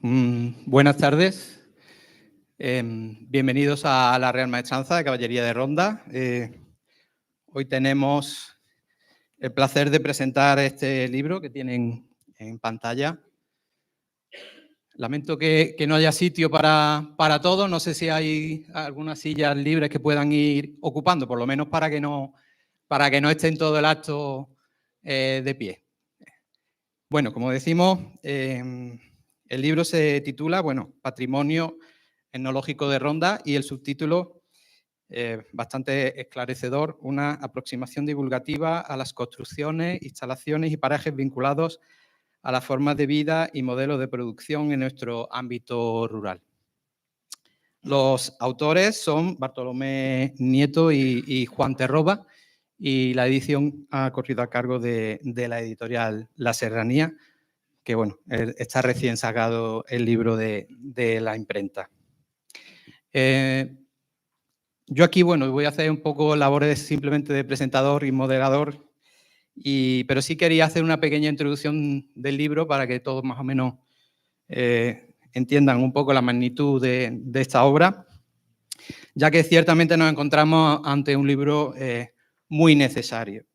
Buenas tardes. Bienvenidos a la Real Maestranza de Caballería de Ronda. Hoy tenemos el placer de presentar este libro que tienen en pantalla. Lamento que no haya sitio para todos. No sé si hay algunas sillas libres que puedan ir ocupando, por lo menos para que no estén todo el acto de pie. Bueno, como decimos, el libro se titula, Patrimonio Etnológico de Ronda, y el subtítulo, bastante esclarecedor, una aproximación divulgativa a las construcciones, instalaciones y parajes vinculados a las formas de vida y modelos de producción en nuestro ámbito rural. Los autores son Bartolomé Nieto y Juan Terroba, y la edición ha corrido a cargo de la editorial La Serranía, que está recién sacado el libro de la imprenta. Yo aquí, voy a hacer un poco labores simplemente de presentador y moderador, pero sí quería hacer una pequeña introducción del libro para que todos más o menos entiendan un poco la magnitud de esta obra, ya que ciertamente nos encontramos ante un libro muy necesario.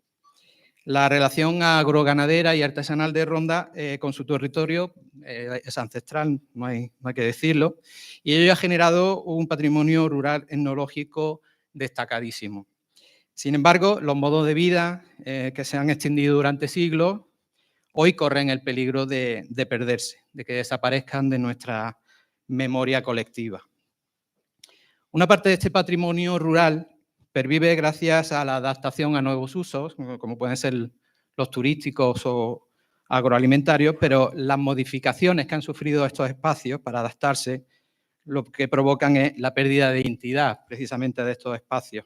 La relación agroganadera y artesanal de Ronda con su territorio es ancestral, no hay que decirlo, y ello ha generado un patrimonio rural etnológico destacadísimo. Sin embargo, los modos de vida que se han extendido durante siglos hoy corren el peligro de perderse, de que desaparezcan de nuestra memoria colectiva. Una parte de este patrimonio rural pervive gracias a la adaptación a nuevos usos, como pueden ser los turísticos o agroalimentarios, pero las modificaciones que han sufrido estos espacios para adaptarse lo que provocan es la pérdida de identidad precisamente de estos espacios.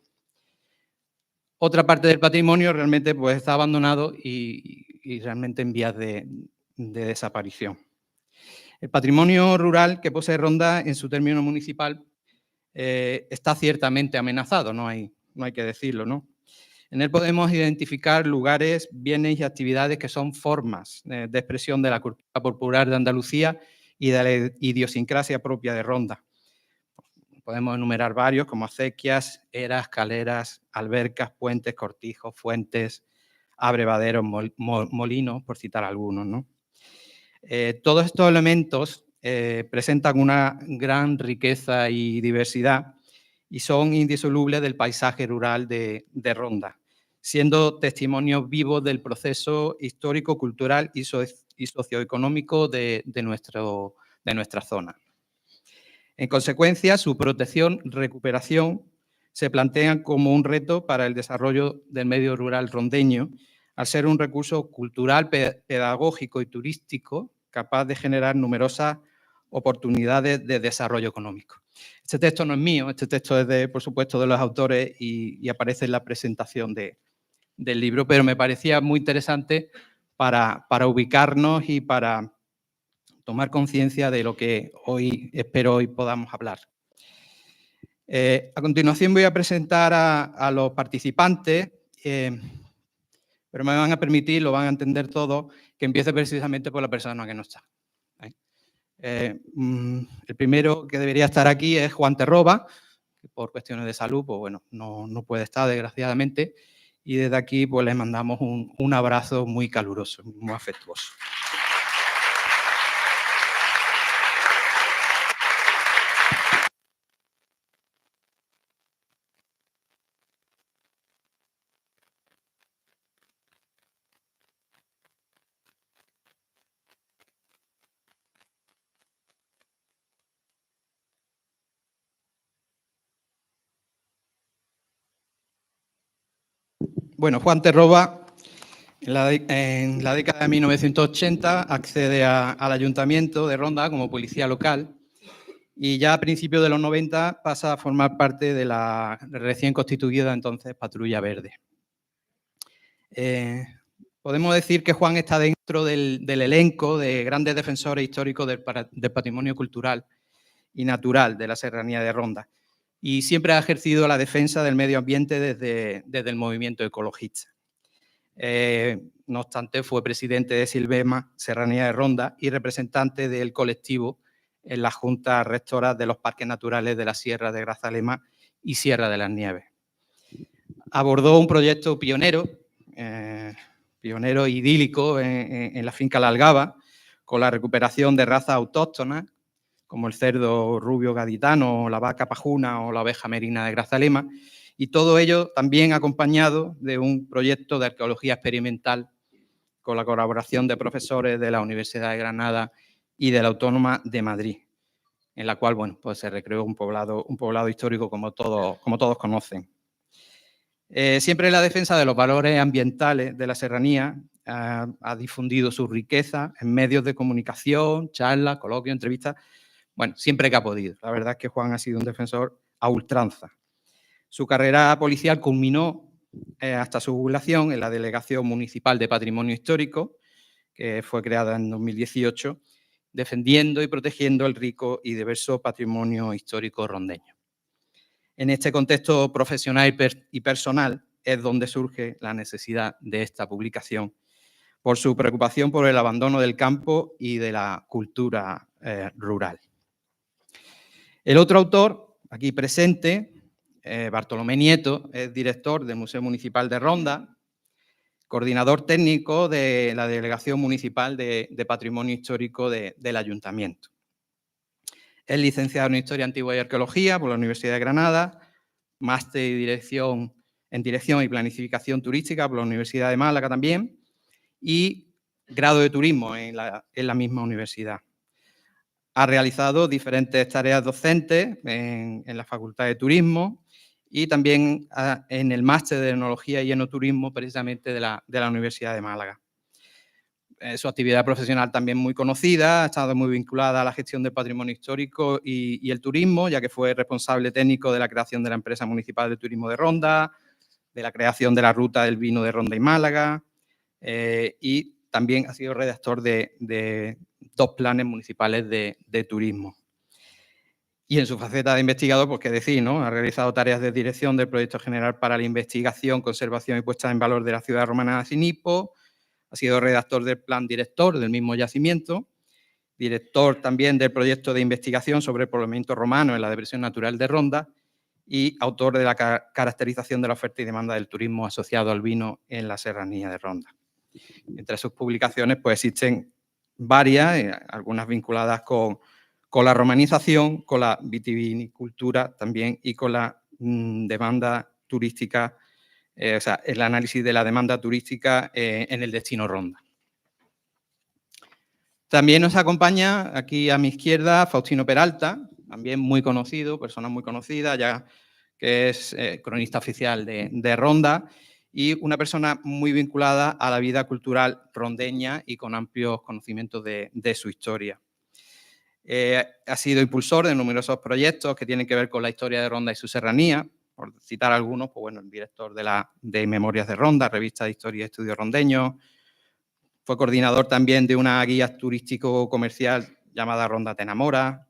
Otra parte del patrimonio realmente está abandonado y realmente en vías de desaparición. El patrimonio rural que posee Ronda en su término municipal está ciertamente amenazado, no hay que decirlo, ¿no? En él podemos identificar lugares, bienes y actividades que son formas de expresión de la cultura popular de Andalucía y de la idiosincrasia propia de Ronda. Podemos enumerar varios como acequias, eras, caleras, albercas, puentes, cortijos, fuentes, abrevaderos, molinos, por citar algunos, ¿no? Todos estos elementos presentan una gran riqueza y diversidad y son indisolubles del paisaje rural de Ronda, siendo testimonios vivos del proceso histórico, cultural y socioeconómico de nuestra zona. En consecuencia, su protección y recuperación se plantean como un reto para el desarrollo del medio rural rondeño, al ser un recurso cultural, pedagógico y turístico capaz de generar numerosas oportunidades de desarrollo económico. Este texto no es mío, este texto es, por supuesto, de los autores y aparece en la presentación del libro, pero me parecía muy interesante para ubicarnos y para tomar conciencia de lo que espero hoy podamos hablar. A continuación voy a presentar a los participantes, pero me van a permitir, lo van a entender todos, que empiece precisamente por la persona que no está. El primero que debería estar aquí es Juan Terroba, que por cuestiones de salud no puede estar, desgraciadamente, y desde aquí les mandamos un abrazo muy caluroso, muy afectuoso. Juan Terroba, en la década de 1980, accede al Ayuntamiento de Ronda como policía local y ya a principios de los 90 pasa a formar parte de la recién constituida entonces Patrulla Verde. Podemos decir que Juan está dentro del elenco de grandes defensores históricos del patrimonio cultural y natural de la Serranía de Ronda, y siempre ha ejercido la defensa del medio ambiente desde el movimiento ecologista. No obstante, fue presidente de Silvema, Serranía de Ronda, y representante del colectivo en las juntas rectoras de los parques naturales de la Sierra de Grazalema y Sierra de las Nieves. Abordó un proyecto pionero idílico en la finca La Algaba, con la recuperación de razas autóctonas, como el cerdo rubio gaditano, la vaca pajuna o la oveja merina de Grazalema, y todo ello también acompañado de un proyecto de arqueología experimental con la colaboración de profesores de la Universidad de Granada y de la Autónoma de Madrid, en la cual, bueno, pues se recreó un poblado histórico como todos conocen. Siempre en la defensa de los valores ambientales de la serranía, ha difundido su riqueza en medios de comunicación, charlas, coloquios, entrevistas, bueno, siempre que ha podido. La verdad es que Juan ha sido un defensor a ultranza. Su carrera policial culminó hasta su jubilación en la Delegación Municipal de Patrimonio Histórico, que fue creada en 2018, defendiendo y protegiendo el rico y diverso patrimonio histórico rondeño. En este contexto profesional y personal es donde surge la necesidad de esta publicación, por su preocupación por el abandono del campo y de la cultura rural. El otro autor, aquí presente, Bartolomé Nieto, es director del Museo Municipal de Ronda, coordinador técnico de la Delegación Municipal de Patrimonio Histórico del Ayuntamiento. Es licenciado en Historia Antigua y Arqueología por la Universidad de Granada, máster en Dirección y Planificación Turística por la Universidad de Málaga también, y grado de Turismo en la misma universidad. Ha realizado diferentes tareas docentes en la Facultad de Turismo y también en el máster de Enología y Enoturismo, precisamente de la Universidad de Málaga. Su actividad profesional también muy conocida, ha estado muy vinculada a la gestión del patrimonio histórico y el turismo, ya que fue responsable técnico de la creación de la Empresa Municipal de Turismo de Ronda, de la creación de la Ruta del Vino de Ronda y Málaga, y también ha sido redactor de 2 planes municipales de turismo. Y en su faceta de investigador, pues qué decir, ¿no? Ha realizado tareas de dirección del Proyecto General para la Investigación, Conservación y Puesta en Valor de la Ciudad Romana de Sinipo, ha sido redactor del plan director del mismo yacimiento, director también del proyecto de investigación sobre el poblamiento romano en la depresión natural de Ronda y autor de la caracterización de la oferta y demanda del turismo asociado al vino en la serranía de Ronda. Entre sus publicaciones pues existen varias, algunas vinculadas con la romanización, con la vitivinicultura también y con la demanda turística, o sea, el análisis de la demanda turística en el destino Ronda. También nos acompaña aquí a mi izquierda Faustino Peralta, también muy conocido, persona muy conocida, ya que es cronista oficial de Ronda y una persona muy vinculada a la vida cultural rondeña y con amplios conocimientos de su historia. Ha sido impulsor de numerosos proyectos que tienen que ver con la historia de Ronda y su serranía. Por citar algunos, pues bueno, el director de Memorias de Ronda, revista de Historia y Estudios Rondeños. Fue coordinador también de una guía turístico-comercial llamada Ronda Te Enamora.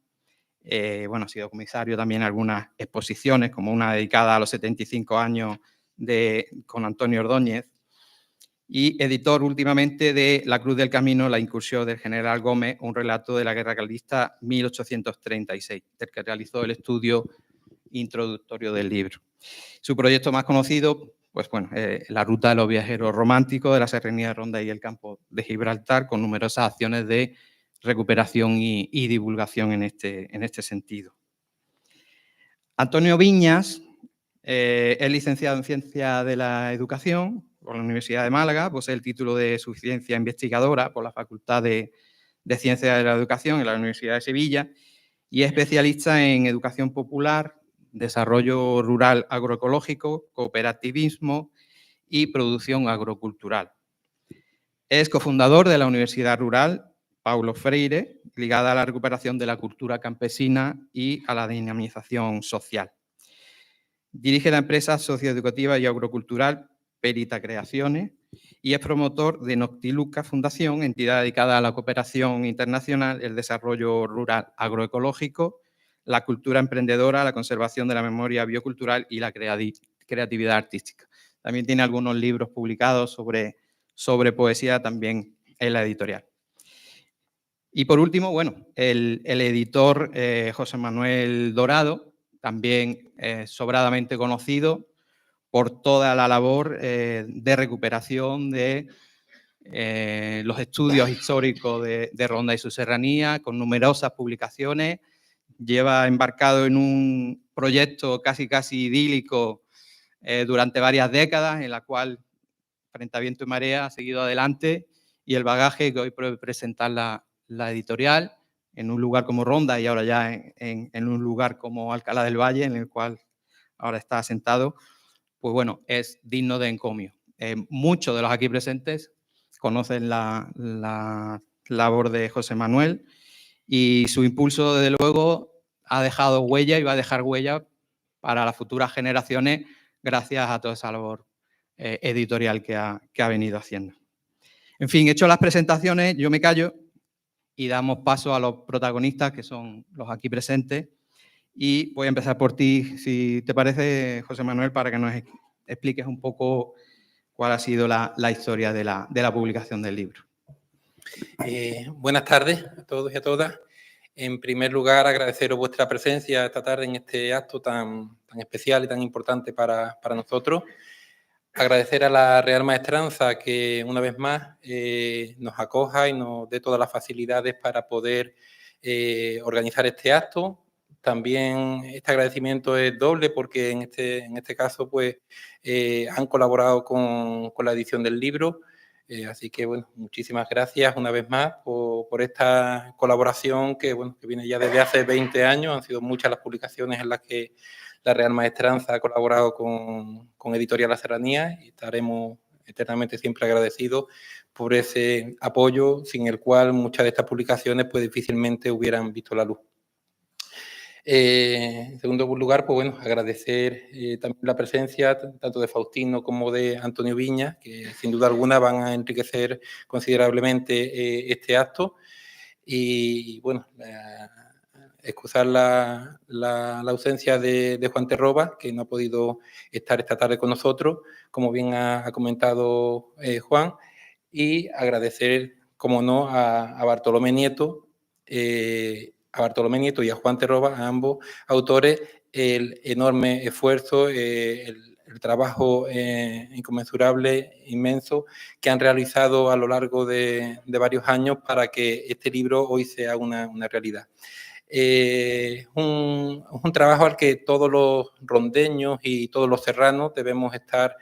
Bueno, ha sido comisario también en algunas exposiciones, como una dedicada a los 75 años con Antonio Ordóñez. Y editor últimamente de La Cruz del Camino, la incursión del general Gómez, un relato de la guerra carlista 1836, del que realizó el estudio introductorio del libro. Su proyecto más conocido, pues bueno, la ruta de los viajeros románticos de la serranía de Ronda y el campo de Gibraltar, con numerosas acciones de recuperación y divulgación en este sentido. Antonio Viñas es licenciado en Ciencia de la Educación por la Universidad de Málaga, posee el título de Suficiencia Investigadora por la Facultad de Ciencias de la Educación en la Universidad de Sevilla y es especialista en educación popular, desarrollo rural agroecológico, cooperativismo y producción agrocultural. Es cofundador de la Universidad Rural Paulo Freire, ligada a la recuperación de la cultura campesina y a la dinamización social. Dirige la empresa socioeducativa y agrocultural Perita Creaciones y es promotor de Noctiluca Fundación, entidad dedicada a la cooperación internacional, el desarrollo rural agroecológico, la cultura emprendedora, la conservación de la memoria biocultural y la creatividad artística. También tiene algunos libros publicados sobre poesía también en la editorial. Y por último, bueno, el editor José Manuel Dorado, también sobradamente conocido por toda la labor de recuperación de los estudios históricos de Ronda y su serranía, con numerosas publicaciones. Lleva embarcado en un proyecto casi idílico durante varias décadas, en la cual, frente a viento y marea, ha seguido adelante, y el bagaje que hoy puede presentar la editorial en un lugar como Ronda y ahora ya en un lugar como Alcalá del Valle, en el cual ahora está asentado, pues bueno, es digno de encomio. Muchos de los aquí presentes conocen la labor de José Manuel, y su impulso, desde luego, ha dejado huella y va a dejar huella para las futuras generaciones gracias a toda esa labor editorial que ha venido haciendo. En fin, hecho las presentaciones, yo me callo y damos paso a los protagonistas, que son los aquí presentes. Y voy a empezar por ti, si te parece, José Manuel, para que nos expliques un poco cuál ha sido la historia de la publicación del libro. Buenas tardes a todos y a todas. En primer lugar, agradeceros vuestra presencia esta tarde en este acto tan especial y tan importante para nosotros. Agradecer a la Real Maestranza que una vez más nos acoja y nos dé todas las facilidades para poder organizar este acto. También este agradecimiento es doble porque en este caso pues han colaborado con la edición del libro. Así que, bueno, muchísimas gracias una vez más por esta colaboración que viene ya desde hace 20 años. Han sido muchas las publicaciones en las que la Real Maestranza ha colaborado con Editorial La Serranía y estaremos eternamente siempre agradecidos por ese apoyo, sin el cual muchas de estas publicaciones pues difícilmente hubieran visto la luz. En segundo lugar, pues bueno, agradecer también la presencia tanto de Faustino como de Antonio Viñas, que sin duda alguna van a enriquecer considerablemente este acto. Y bueno, excusar la ausencia de Juan Terroba, que no ha podido estar esta tarde con nosotros, como bien ha comentado Juan, y agradecer, como no, a Bartolomé Nieto, y a Juan Terroba, a ambos autores, el enorme esfuerzo, el trabajo inconmensurable, inmenso, que han realizado a lo largo de varios años para que este libro hoy sea una realidad. Un trabajo al que todos los rondeños y todos los serranos debemos estar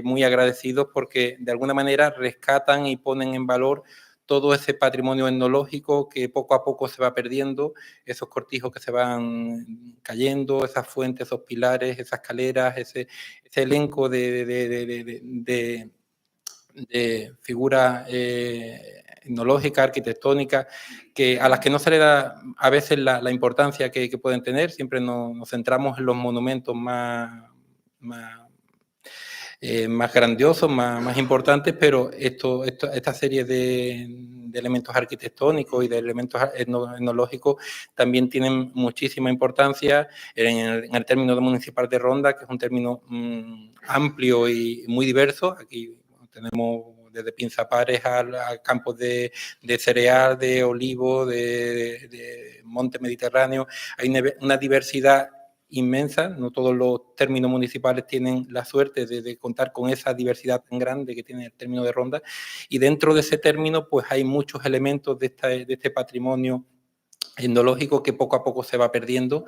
muy agradecidos porque de alguna manera rescatan y ponen en valor todo ese patrimonio etnológico que poco a poco se va perdiendo, esos cortijos que se van cayendo, esas fuentes, esos pilares, esas escaleras, ese elenco de figuras etnológicas, arquitectónicas, a las que no se le da a veces la importancia que pueden tener. Siempre nos centramos en los monumentos más grandiosos, más importantes, pero esta serie de elementos arquitectónicos y de elementos etnológicos también tienen muchísima importancia en el término municipal de Ronda, que es un término amplio y muy diverso. Aquí tenemos desde pinzapares a campos de cereal, de olivo, de monte mediterráneo. Hay una diversidad inmensa, no todos los términos municipales tienen la suerte de contar con esa diversidad tan grande que tiene el término de Ronda, y dentro de ese término pues hay muchos elementos de este patrimonio etnológico que poco a poco se va perdiendo,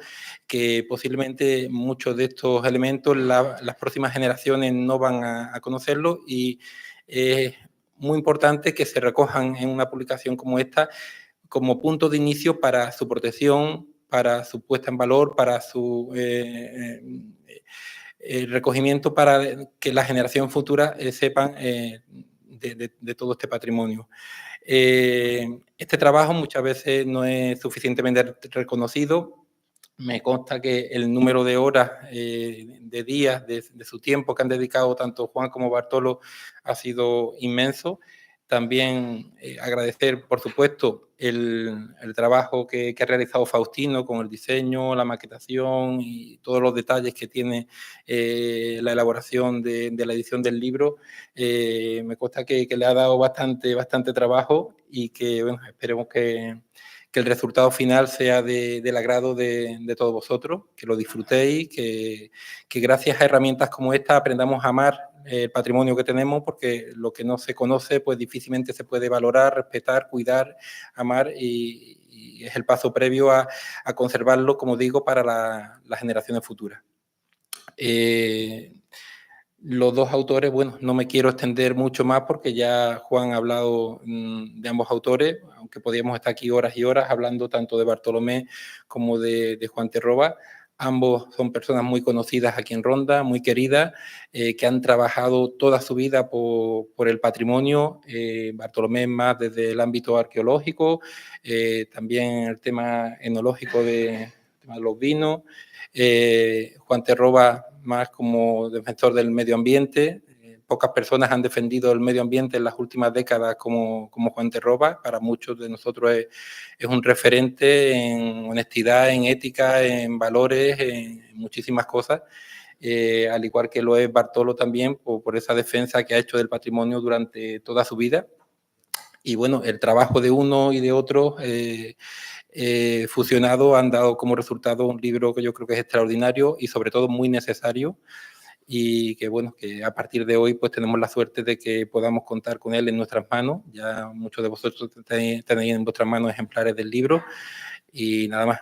que posiblemente muchos de estos elementos las próximas generaciones no van a conocerlos, y es muy importante que se recojan en una publicación como esta como punto de inicio para su protección, para su puesta en valor, para su recogimiento, para que la generación futura sepan de todo este patrimonio. Este trabajo muchas veces no es suficientemente reconocido. Me consta que el número de horas, de días, de su tiempo que han dedicado tanto Juan como Bartolo ha sido inmenso. También agradecer, por supuesto, el trabajo que ha realizado Faustino con el diseño, la maquetación y todos los detalles que tiene la elaboración de la edición del libro. Me consta que le ha dado bastante trabajo y que, bueno, esperemos que el resultado final sea del agrado de todos vosotros, que lo disfrutéis, que gracias a herramientas como esta aprendamos a amar el patrimonio que tenemos, porque lo que no se conoce pues difícilmente se puede valorar, respetar, cuidar, amar, y es el paso previo a conservarlo, como digo, para las generaciones futuras. Los dos autores, bueno, no me quiero extender mucho más porque ya Juan ha hablado de ambos autores, aunque podríamos estar aquí horas y horas hablando tanto de Bartolomé como de Juan Terroba. Ambos son personas muy conocidas aquí en Ronda, muy queridas, que han trabajado toda su vida por el patrimonio. Bartolomé más desde el ámbito arqueológico, también el tema enológico de los vinos. Juan Terroba más como defensor del medio ambiente. Pocas personas han defendido el medio ambiente en las últimas décadas como Juan Terroba. Para muchos de nosotros es un referente en honestidad, en ética, en valores, en muchísimas cosas. Al igual que lo es Bartolo también, por esa defensa que ha hecho del patrimonio durante toda su vida. Y bueno, el trabajo de uno y de otro fusionado han dado como resultado un libro que yo creo que es extraordinario y sobre todo muy necesario, y que bueno, que a partir de hoy pues tenemos la suerte de que podamos contar con él en nuestras manos. Ya muchos de vosotros tenéis en vuestras manos ejemplares del libro, y nada más.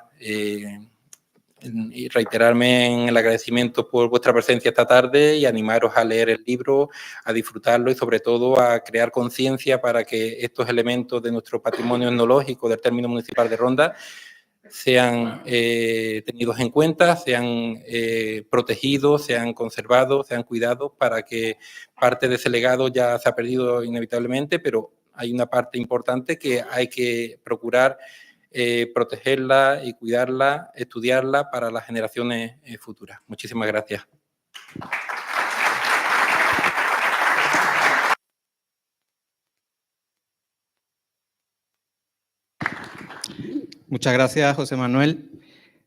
Y reiterarme en el agradecimiento por vuestra presencia esta tarde y animaros a leer el libro, a disfrutarlo y sobre todo a crear conciencia para que estos elementos de nuestro patrimonio etnológico del término municipal de Ronda sean tenidos en cuenta, sean protegidos, sean conservados, sean cuidados, para que parte de ese legado ya se ha perdido inevitablemente, pero hay una parte importante que hay que procurar protegerla y cuidarla, estudiarla para las generaciones futuras. Muchísimas gracias. Muchas gracias, José Manuel.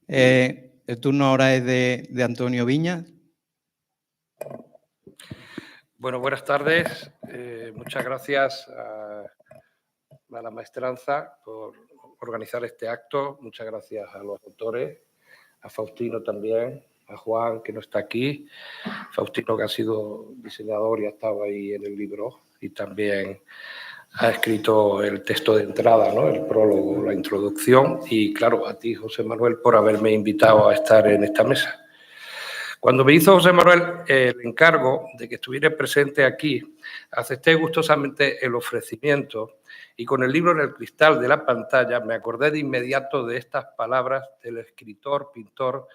El turno ahora es de Antonio Viña. Bueno, buenas tardes. Muchas gracias a la maestranza por organizar este acto. Muchas gracias a los autores, a Faustino también, a Juan, que no está aquí, Faustino, que ha sido diseñador y ha estado ahí en el libro, y también ha escrito el texto de entrada, ¿no? El prólogo, la introducción, y claro, a ti, José Manuel, por haberme invitado a estar en esta mesa. Cuando me hizo José Manuel el encargo de que estuviera presente aquí, acepté gustosamente el ofrecimiento, y con el libro en el cristal de la pantalla me acordé de inmediato de estas palabras del escritor, pintor,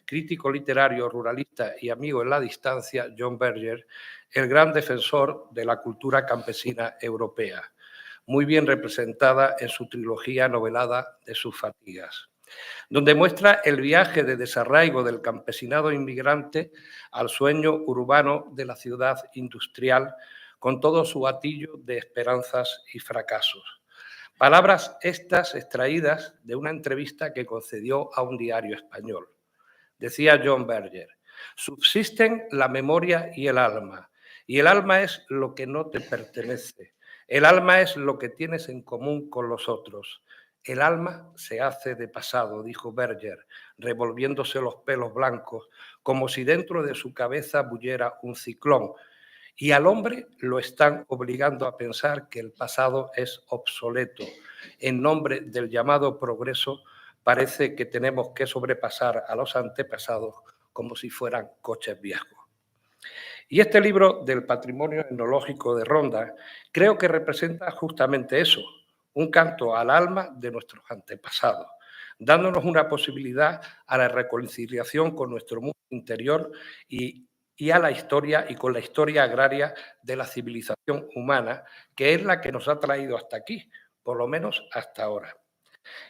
crítico literario, ruralista y amigo en la distancia, John Berger, el gran defensor de la cultura campesina europea, muy bien representada en su trilogía novelada de sus fatigas, donde muestra el viaje de desarraigo del campesinado inmigrante al sueño urbano de la ciudad industrial, con todo su atillo de esperanzas y fracasos. Palabras estas extraídas de una entrevista que concedió a un diario español. Decía John Berger: subsisten la memoria y el alma es lo que no te pertenece. El alma es lo que tienes en común con los otros. El alma se hace de pasado, dijo Berger, revolviéndose los pelos blancos, como si dentro de su cabeza bulliera un ciclón. Y al hombre lo están obligando a pensar que el pasado es obsoleto. En nombre del llamado progreso, parece que tenemos que sobrepasar a los antepasados como si fueran coches viejos. Y este libro del patrimonio etnológico de Ronda creo que representa justamente eso, un canto al alma de nuestros antepasados, dándonos una posibilidad a la reconciliación con nuestro mundo interior y a la historia y con la historia agraria de la civilización humana, que es la que nos ha traído hasta aquí, por lo menos hasta ahora.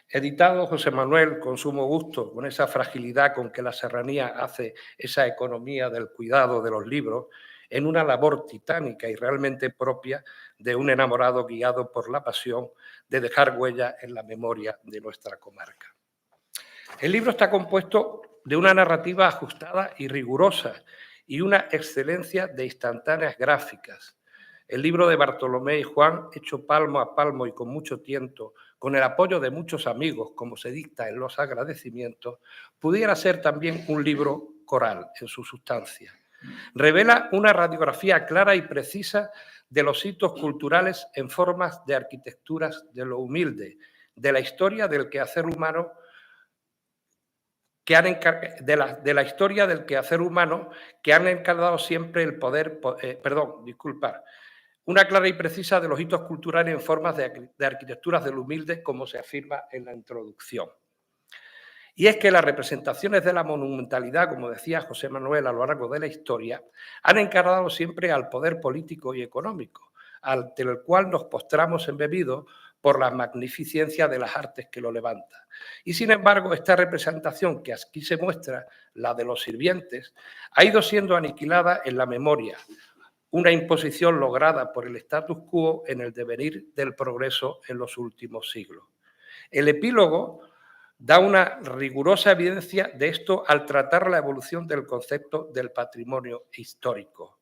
Editado, José Manuel, con sumo gusto, con esa fragilidad con que la serranía hace esa economía del cuidado de los libros, en una labor titánica y realmente propia de un enamorado guiado por la pasión de dejar huella en la memoria de nuestra comarca. El libro está compuesto de una narrativa ajustada y rigurosa y una excelencia de instantáneas gráficas. El libro de Bartolomé y Juan, hecho palmo a palmo y con mucho tiento, con el apoyo de muchos amigos, como se dicta en los agradecimientos, pudiera ser también un libro coral en su sustancia. Revela una radiografía clara y precisa de los hitos culturales en formas de arquitecturas de lo humilde, de la historia del quehacer humano de la historia del quehacer humano que han encargado siempre el poder, una clara y precisa de los hitos culturales en formas de arquitecturas del humilde, como se afirma en la introducción. Y es que las representaciones de la monumentalidad, como decía José Manuel a lo largo de la historia, han encargado siempre al poder político y económico, ante el cual nos postramos embebidos por la magnificencia de las artes que lo levantan. Y sin embargo, esta representación que aquí se muestra, la de los sirvientes, ha ido siendo aniquilada en la memoria, una imposición lograda por el status quo en el devenir del progreso en los últimos siglos. El epílogo da una rigurosa evidencia de esto al tratar la evolución del concepto del patrimonio histórico.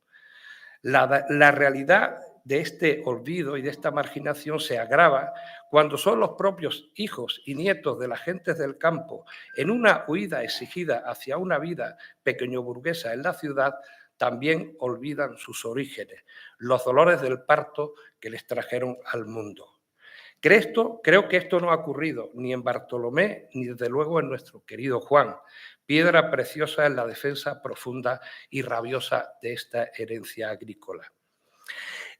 La realidad de este olvido y de esta marginación se agrava cuando son los propios hijos y nietos de las gentes del campo, en una huida exigida hacia una vida pequeñoburguesa en la ciudad, también olvidan sus orígenes, los dolores del parto que les trajeron al mundo. Creo que esto no ha ocurrido ni en Bartolomé ni desde luego en nuestro querido Juan, piedra preciosa en la defensa profunda y rabiosa de esta herencia agrícola.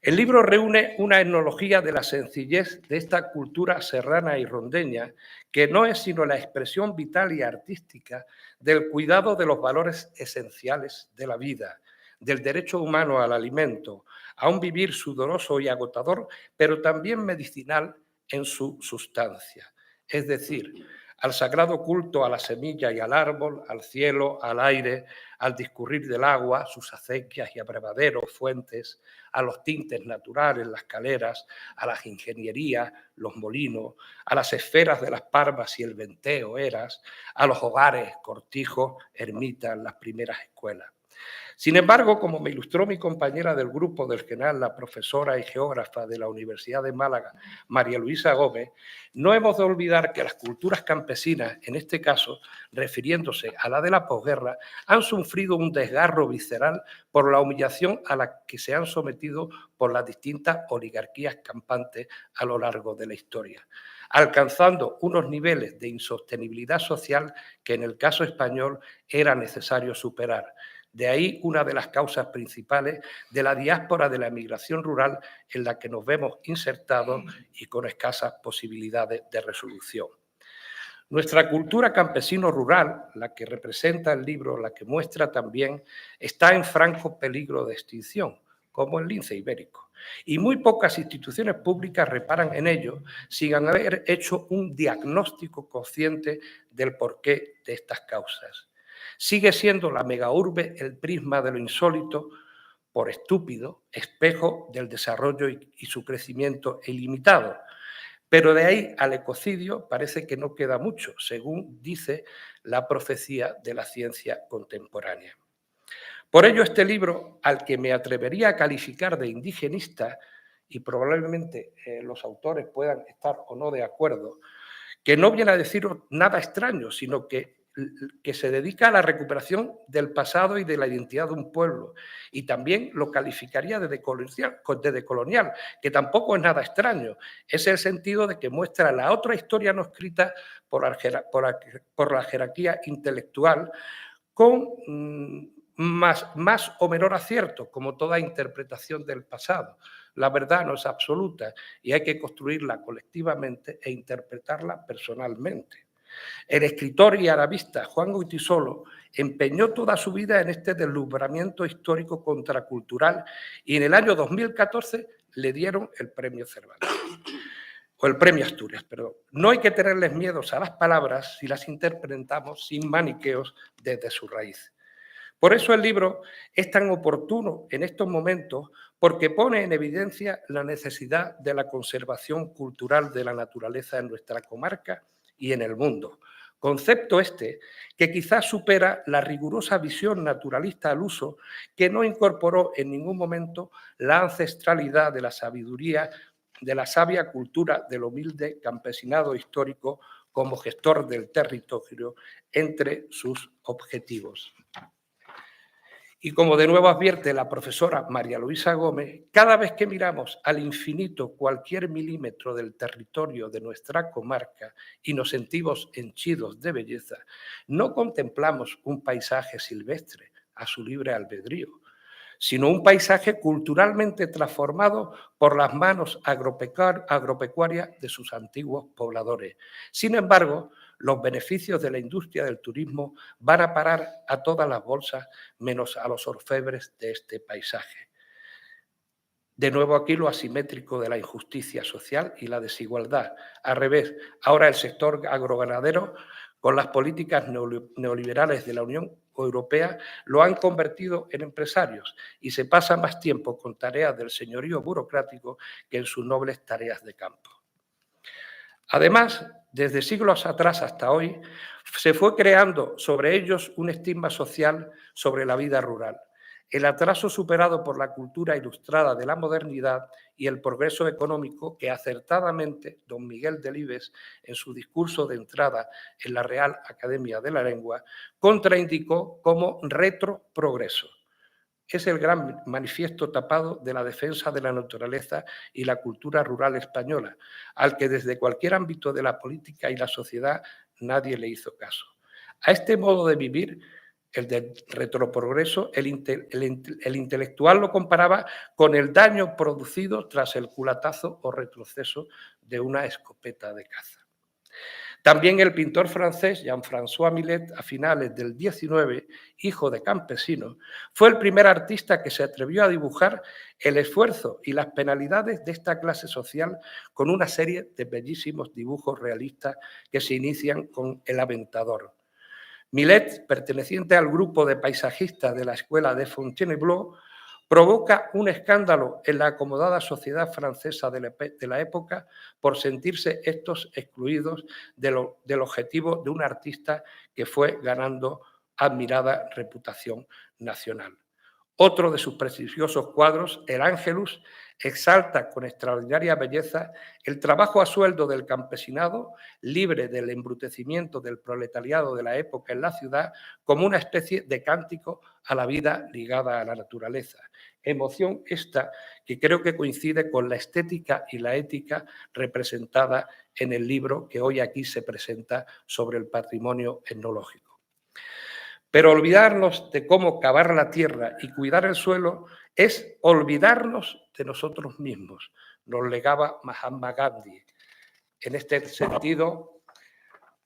El libro reúne una etnología de la sencillez de esta cultura serrana y rondeña, que no es sino la expresión vital y artística del cuidado de los valores esenciales de la vida, del derecho humano al alimento, a un vivir sudoroso y agotador, pero también medicinal en su sustancia, es decir, al sagrado culto a la semilla y al árbol, al cielo, al aire, al discurrir del agua, sus acequias y abrevaderos, fuentes, a los tintes naturales, las caleras, a las ingenierías, los molinos, a las esferas de las parvas y el venteo, eras, a los hogares, cortijos, ermitas, las primeras escuelas. Sin embargo, como me ilustró mi compañera del grupo del general, la profesora y geógrafa de la Universidad de Málaga, María Luisa Gómez, no hemos de olvidar que las culturas campesinas, en este caso, refiriéndose a la de la posguerra, han sufrido un desgarro visceral por la humillación a la que se han sometido por las distintas oligarquías campantes a lo largo de la historia, alcanzando unos niveles de insostenibilidad social que en el caso español era necesario superar. De ahí una de las causas principales de la diáspora de la emigración rural en la que nos vemos insertados y con escasas posibilidades de resolución. Nuestra cultura campesino-rural, la que representa el libro, la que muestra también, está en franco peligro de extinción, como el lince ibérico. Y muy pocas instituciones públicas reparan en ello sin haber hecho un diagnóstico consciente del porqué de estas causas. Sigue siendo la megaurbe el prisma de lo insólito, por estúpido, espejo del desarrollo y su crecimiento ilimitado. Pero de ahí al ecocidio parece que no queda mucho, según dice la profecía de la ciencia contemporánea. Por ello, este libro, al que me atrevería a calificar de indigenista, y probablemente los autores puedan estar o no de acuerdo, que no viene a decir nada extraño, sino que se dedica a la recuperación del pasado y de la identidad de un pueblo. Y también lo calificaría de decolonial, que tampoco es nada extraño. Es el sentido de que muestra la otra historia no escrita por la jerarquía intelectual con más o menor acierto, como toda interpretación del pasado. La verdad no es absoluta y hay que construirla colectivamente e interpretarla personalmente. El escritor y arabista Juan Goytisolo empeñó toda su vida en este deslumbramiento histórico contracultural y en el año 2014 le dieron el premio Cervantes, o el premio Asturias, perdón. No hay que tenerles miedos a las palabras si las interpretamos sin maniqueos desde su raíz. Por eso el libro es tan oportuno en estos momentos, porque pone en evidencia la necesidad de la conservación cultural de la naturaleza en nuestra comarca y en el mundo. Concepto este que quizás supera la rigurosa visión naturalista al uso, que no incorporó en ningún momento la ancestralidad de la sabiduría, de la sabia cultura del humilde campesinado histórico como gestor del territorio entre sus objetivos. Y como de nuevo advierte la profesora María Luisa Gómez, cada vez que miramos al infinito cualquier milímetro del territorio de nuestra comarca y nos sentimos henchidos de belleza, no contemplamos un paisaje silvestre a su libre albedrío, sino un paisaje culturalmente transformado por las manos agropecuarias de sus antiguos pobladores. Sin embargo, los beneficios de la industria del turismo van a parar a todas las bolsas, menos a los orfebres de este paisaje. De nuevo aquí lo asimétrico de la injusticia social y la desigualdad. Al revés, ahora el sector agroganadero, con las políticas neoliberales de la Unión Europea, lo han convertido en empresarios y se pasa más tiempo con tareas del señorío burocrático que en sus nobles tareas de campo. Además, desde siglos atrás hasta hoy, se fue creando sobre ellos un estigma social sobre la vida rural. El atraso superado por la cultura ilustrada de la modernidad y el progreso económico que acertadamente don Miguel Delibes, en su discurso de entrada en la Real Academia de la Lengua, contraindicó como retroprogreso. Es el gran manifiesto tapado de la defensa de la naturaleza y la cultura rural española, al que desde cualquier ámbito de la política y la sociedad nadie le hizo caso. A este modo de vivir, el del retroprogreso, el intelectual lo comparaba con el daño producido tras el culatazo o retroceso de una escopeta de caza. También el pintor francés Jean-François Millet, a finales del XIX, hijo de campesinos, fue el primer artista que se atrevió a dibujar el esfuerzo y las penalidades de esta clase social con una serie de bellísimos dibujos realistas que se inician con El Aventador. Millet, perteneciente al grupo de paisajistas de la escuela de Fontainebleau, provoca un escándalo en la acomodada sociedad francesa de la época por sentirse estos excluidos del objetivo de un artista que fue ganando admirada reputación nacional. Otro de sus prestigiosos cuadros, el Ángelus, exalta con extraordinaria belleza el trabajo a sueldo del campesinado, libre del embrutecimiento del proletariado de la época en la ciudad, como una especie de cántico a la vida ligada a la naturaleza. Emoción esta que creo que coincide con la estética y la ética representada en el libro que hoy aquí se presenta sobre el patrimonio etnológico. Pero olvidarnos de cómo cavar la tierra y cuidar el suelo es olvidarnos de nosotros mismos, nos legaba Mahatma Gandhi. En este sentido,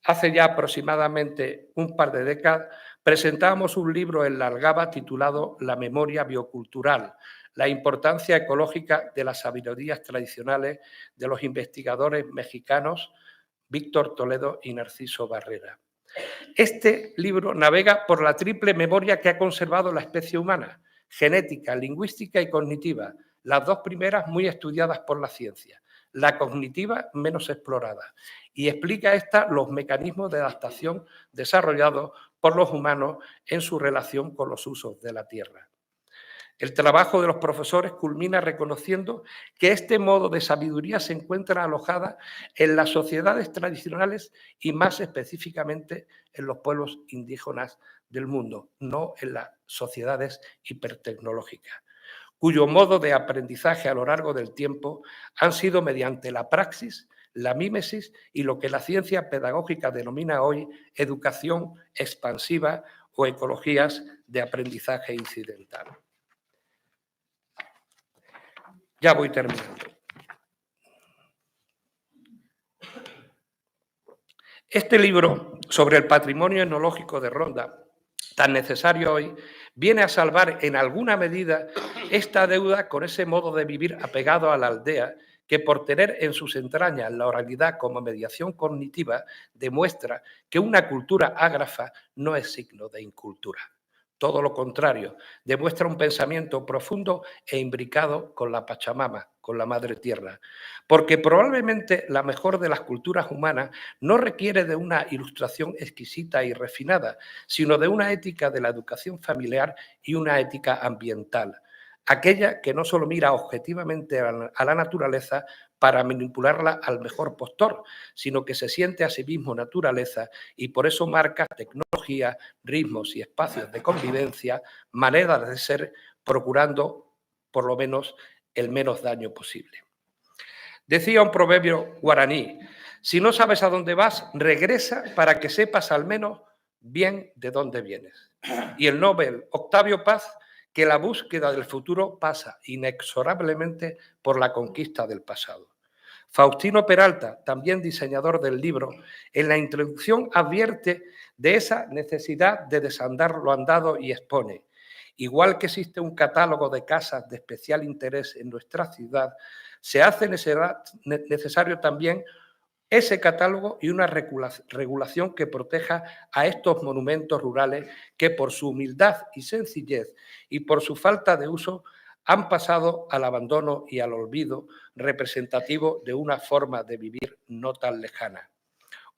hace ya aproximadamente un par de décadas, presentábamos un libro en la Algaba titulado La memoria biocultural, la importancia ecológica de las sabidurías tradicionales de los investigadores mexicanos Víctor Toledo y Narciso Barrera. Este libro navega por la triple memoria que ha conservado la especie humana, genética, lingüística y cognitiva, las dos primeras muy estudiadas por la ciencia, la cognitiva menos explorada, y explica esta los mecanismos de adaptación desarrollados por los humanos en su relación con los usos de la tierra. El trabajo de los profesores culmina reconociendo que este modo de sabiduría se encuentra alojada en las sociedades tradicionales y más específicamente en los pueblos indígenas del mundo, no en las sociedades hipertecnológicas, cuyo modo de aprendizaje a lo largo del tiempo han sido mediante la praxis, la mímesis y lo que la ciencia pedagógica denomina hoy educación expansiva o ecologías de aprendizaje incidental. Ya voy terminando. Este libro sobre el patrimonio etnológico de Ronda, tan necesario hoy, viene a salvar en alguna medida esta deuda con ese modo de vivir apegado a la aldea que, por tener en sus entrañas la oralidad como mediación cognitiva, demuestra que una cultura ágrafa no es signo de incultura. Todo lo contrario, demuestra un pensamiento profundo e imbricado con la Pachamama, con la Madre Tierra, porque probablemente la mejor de las culturas humanas no requiere de una ilustración exquisita y refinada, sino de una ética de la educación familiar y una ética ambiental, aquella que no solo mira objetivamente a la naturaleza para manipularla al mejor postor, sino que se siente a sí mismo naturaleza y por eso marca tecnología, ritmos y espacios de convivencia, maneras de ser, procurando por lo menos el menos daño posible. Decía un proverbio guaraní: si no sabes a dónde vas, regresa para que sepas al menos bien de dónde vienes. Y el Nobel Octavio Paz, que la búsqueda del futuro pasa inexorablemente por la conquista del pasado. Faustino Peralta, también diseñador del libro, en la introducción advierte de esa necesidad de desandar lo andado y expone: igual que existe un catálogo de casas de especial interés en nuestra ciudad, se hace necesario también ese catálogo y una regulación que proteja a estos monumentos rurales que por su humildad y sencillez y por su falta de uso han pasado al abandono y al olvido, representativo de una forma de vivir no tan lejana.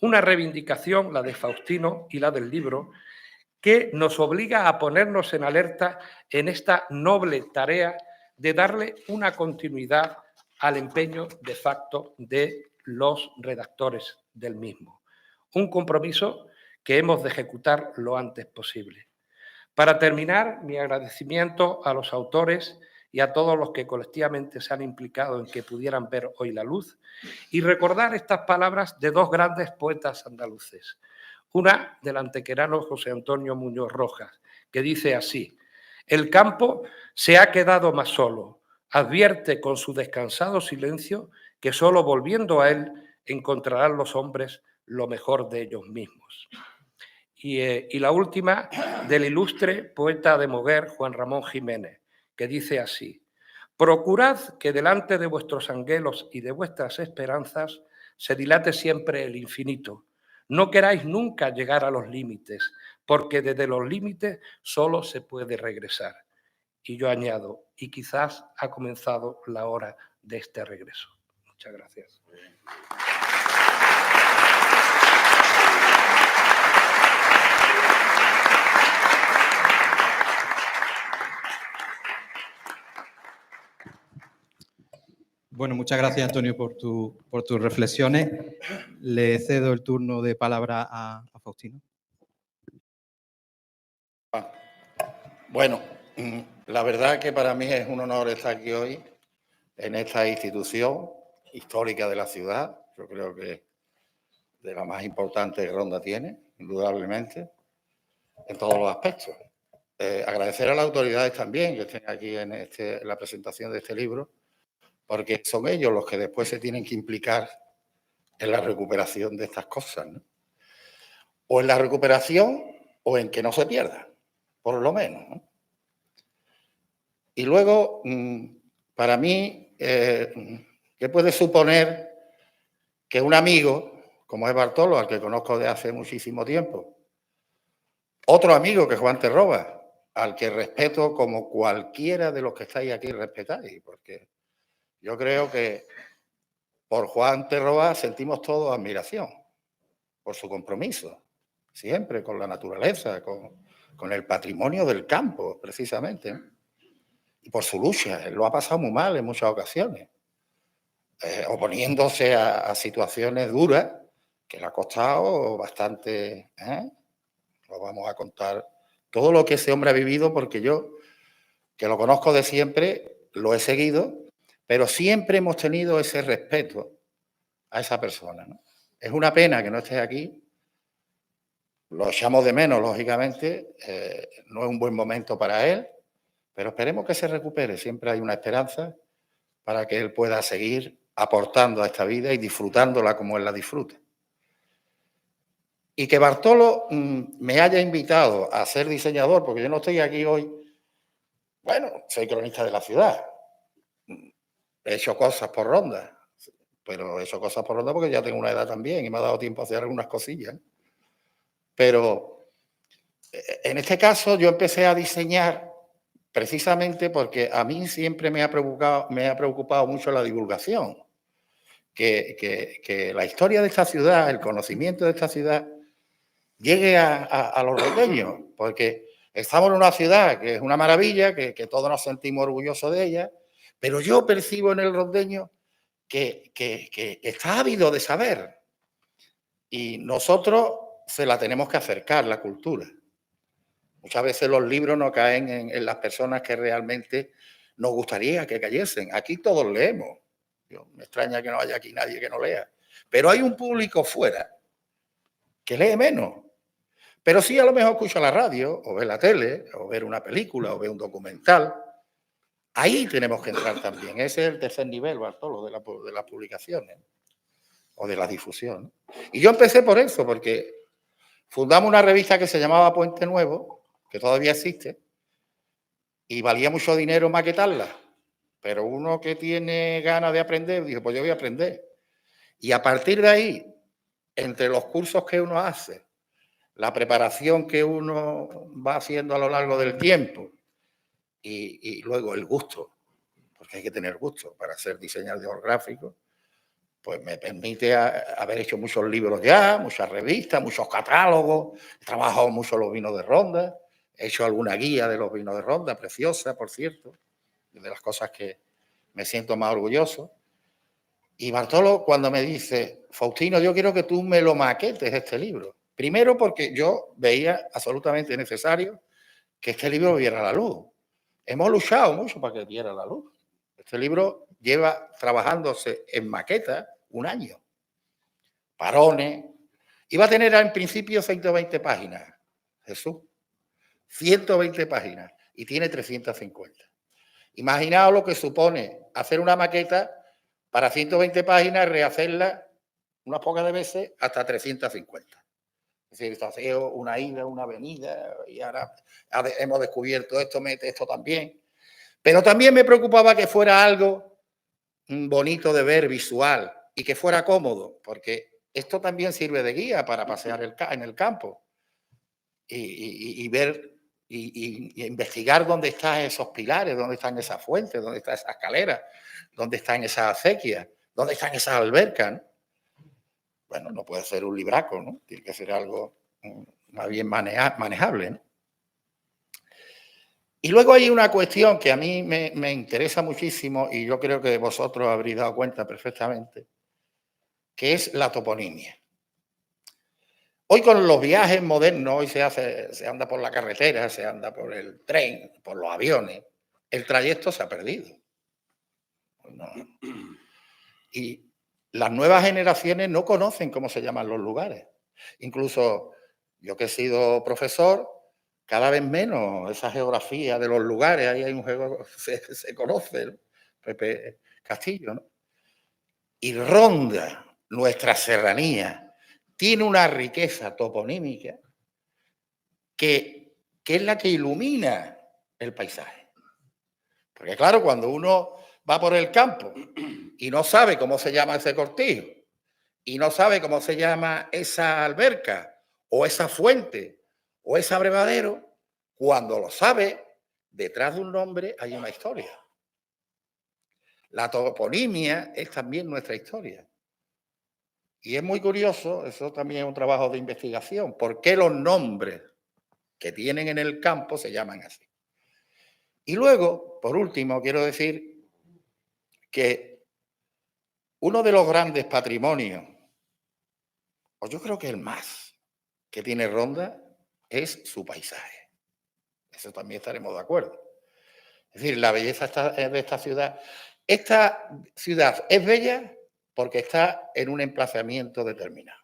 Una reivindicación, la de Faustino y la del libro, que nos obliga a ponernos en alerta en esta noble tarea de darle una continuidad al empeño de facto de los redactores del mismo. Un compromiso que hemos de ejecutar lo antes posible. Para terminar, mi agradecimiento a los autores y a todos los que colectivamente se han implicado en que pudieran ver hoy la luz, y recordar estas palabras de dos grandes poetas andaluces. Una del antequerano José Antonio Muñoz Rojas, que dice así: el campo se ha quedado más solo, advierte con su descansado silencio que solo volviendo a él encontrarán los hombres lo mejor de ellos mismos. Y la última, del ilustre poeta de Moguer, Juan Ramón Jiménez, que dice así: procurad que delante de vuestros anhelos y de vuestras esperanzas se dilate siempre el infinito. No queráis nunca llegar a los límites, porque desde los límites solo se puede regresar. Y yo añado, y quizás ha comenzado la hora de este regreso. Muchas gracias. Bueno, muchas gracias, Antonio, por tus reflexiones. Le cedo el turno de palabra a Faustino. Bueno, la verdad que para mí es un honor estar aquí hoy en esta institución histórica de la ciudad. Yo creo que de la más importante que Ronda tiene, indudablemente, en todos los aspectos. Agradecer a las autoridades también que estén aquí en la presentación de este libro, porque son ellos los que después se tienen que implicar en la recuperación de estas cosas, ¿no? O en la recuperación o en que no se pierda, por lo menos, ¿no? Y luego, para mí, ¿qué puede suponer que un amigo, como es Bartolo, al que conozco de hace muchísimo tiempo, otro amigo que es Juan Terroba, al que respeto como cualquiera de los que estáis aquí respetáis, porque yo creo que por Juan Terroba sentimos todos admiración, por su compromiso, siempre con la naturaleza, con el patrimonio del campo, precisamente, ¿no? Y por su lucha. Él lo ha pasado muy mal en muchas ocasiones, oponiéndose a situaciones duras que le ha costado bastante. Lo vamos a contar todo lo que ese hombre ha vivido, porque yo, que lo conozco de siempre, lo he seguido, pero siempre hemos tenido ese respeto a esa persona, ¿no? Es una pena que no estés aquí. Lo echamos de menos, lógicamente. No es un buen momento para él, pero esperemos que se recupere. Siempre hay una esperanza para que él pueda seguir aportando a esta vida y disfrutándola como él la disfruta. Y que Bartolo me haya invitado a ser diseñador, porque yo no estoy aquí hoy. Bueno, soy cronista de la ciudad. He hecho cosas por Ronda, pero he hecho cosas por Ronda porque ya tengo una edad también y me ha dado tiempo a hacer algunas cosillas. Pero En este caso yo empecé a diseñar precisamente porque a mí siempre me ha preocupado mucho la divulgación, que la historia de esta ciudad, el conocimiento de esta ciudad llegue a los rondeños, porque estamos en una ciudad que es una maravilla, que todos nos sentimos orgullosos de ella, pero yo percibo en el rondeño que está ávido de saber y nosotros se la tenemos que acercar, la cultura. Muchas veces los libros no caen en las personas que realmente nos gustaría que cayesen. Aquí todos leemos. Me extraña que no haya aquí nadie que no lea. Pero hay un público fuera que lee menos. Pero sí a lo mejor escucha la radio, o ve la tele, o ver una película, o ve un documental. Ahí tenemos que entrar también. Ese es el tercer nivel, Bartolo, de las publicaciones o de la difusión. Y yo empecé por eso, porque fundamos una revista que se llamaba Puente Nuevo, que todavía existe, y valía mucho dinero maquetarla. Pero uno que tiene ganas de aprender, dijo, pues yo voy a aprender. Y a partir de ahí, entre los cursos que uno hace, la preparación que uno va haciendo a lo largo del tiempo y luego el gusto, porque hay que tener gusto para ser diseñador gráfico, pues me permite haber hecho muchos libros ya, muchas revistas, muchos catálogos, he trabajado mucho los vinos de Ronda, he hecho alguna guía de los vinos de Ronda, preciosa, por cierto, de las cosas que me siento más orgulloso. Y Bartolo, cuando me dice, Faustino, yo quiero que tú me lo maquetes este libro. Primero porque yo veía absolutamente necesario que este libro viera la luz. Hemos luchado mucho para que viera la luz. Este libro lleva trabajándose en maqueta un año. Parones. Iba a tener en principio 120 páginas. Jesús. 120 páginas. Y tiene 350. Imaginaos lo que supone hacer una maqueta para 120 páginas, rehacerla unas pocas de veces hasta 350. Es decir, hacer una ida, una venida, y ahora hemos descubierto esto, mete esto también. Pero también me preocupaba que fuera algo bonito de ver, visual, y que fuera cómodo, porque esto también sirve de guía para pasear en el campo y ver y investigar dónde están esos pilares, dónde están esas fuentes, dónde están esas escaleras, dónde están esas acequias, dónde están esas albercas, ¿no? Bueno, no puede ser un libraco, ¿no? Tiene que ser algo más bien manejable, ¿no? Y luego hay una cuestión que a mí me interesa muchísimo y yo creo que vosotros habréis dado cuenta perfectamente, que es la toponimia. Hoy con los viajes modernos, hoy se anda por la carretera, se anda por el tren, por los aviones, el trayecto se ha perdido. No. Y las nuevas generaciones no conocen cómo se llaman los lugares. Incluso yo que he sido profesor, cada vez menos esa geografía de los lugares, ahí hay un juego, se conoce, ¿no? Pepe Castillo, ¿no? Y Ronda, nuestra serranía, tiene una riqueza toponímica que es la que ilumina el paisaje. Porque claro, cuando uno va por el campo y no sabe cómo se llama ese cortijo y no sabe cómo se llama esa alberca o esa fuente o ese abrevadero, cuando lo sabe, detrás de un nombre hay una historia. La toponimia es también nuestra historia. Y es muy curioso, eso también es un trabajo de investigación, por qué los nombres que tienen en el campo se llaman así. Y luego, por último, quiero decir que uno de los grandes patrimonios, o yo creo que el más, que tiene Ronda, es su paisaje. Eso también estaremos de acuerdo. Es decir, la belleza de esta ciudad. Esta ciudad es bella porque está en un emplazamiento determinado.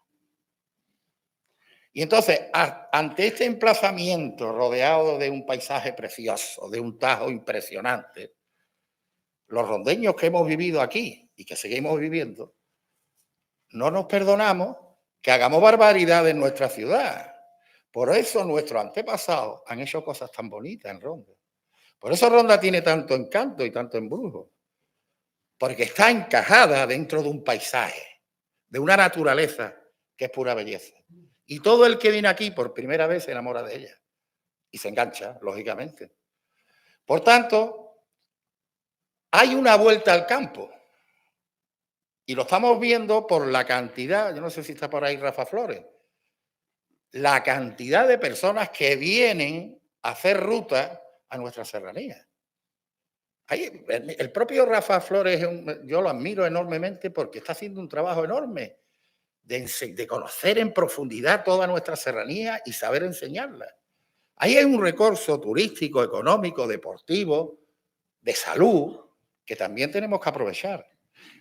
Y entonces, ante este emplazamiento rodeado de un paisaje precioso, de un Tajo impresionante, los rondeños que hemos vivido aquí y que seguimos viviendo, no nos perdonamos que hagamos barbaridades en nuestra ciudad. Por eso nuestros antepasados han hecho cosas tan bonitas en Ronda. Por eso Ronda tiene tanto encanto y tanto embrujo. Porque está encajada dentro de un paisaje, de una naturaleza que es pura belleza. Y todo el que viene aquí por primera vez se enamora de ella. y se engancha, lógicamente. Por tanto, hay una vuelta al campo y lo estamos viendo por la cantidad, yo no sé si está por ahí Rafa Flores, la cantidad de personas que vienen a hacer ruta a nuestra serranía. El propio Rafa Flores, yo lo admiro enormemente porque está haciendo un trabajo enorme de conocer en profundidad toda nuestra serranía y saber enseñarla. Ahí hay un recurso turístico, económico, deportivo, de salud, que también tenemos que aprovechar.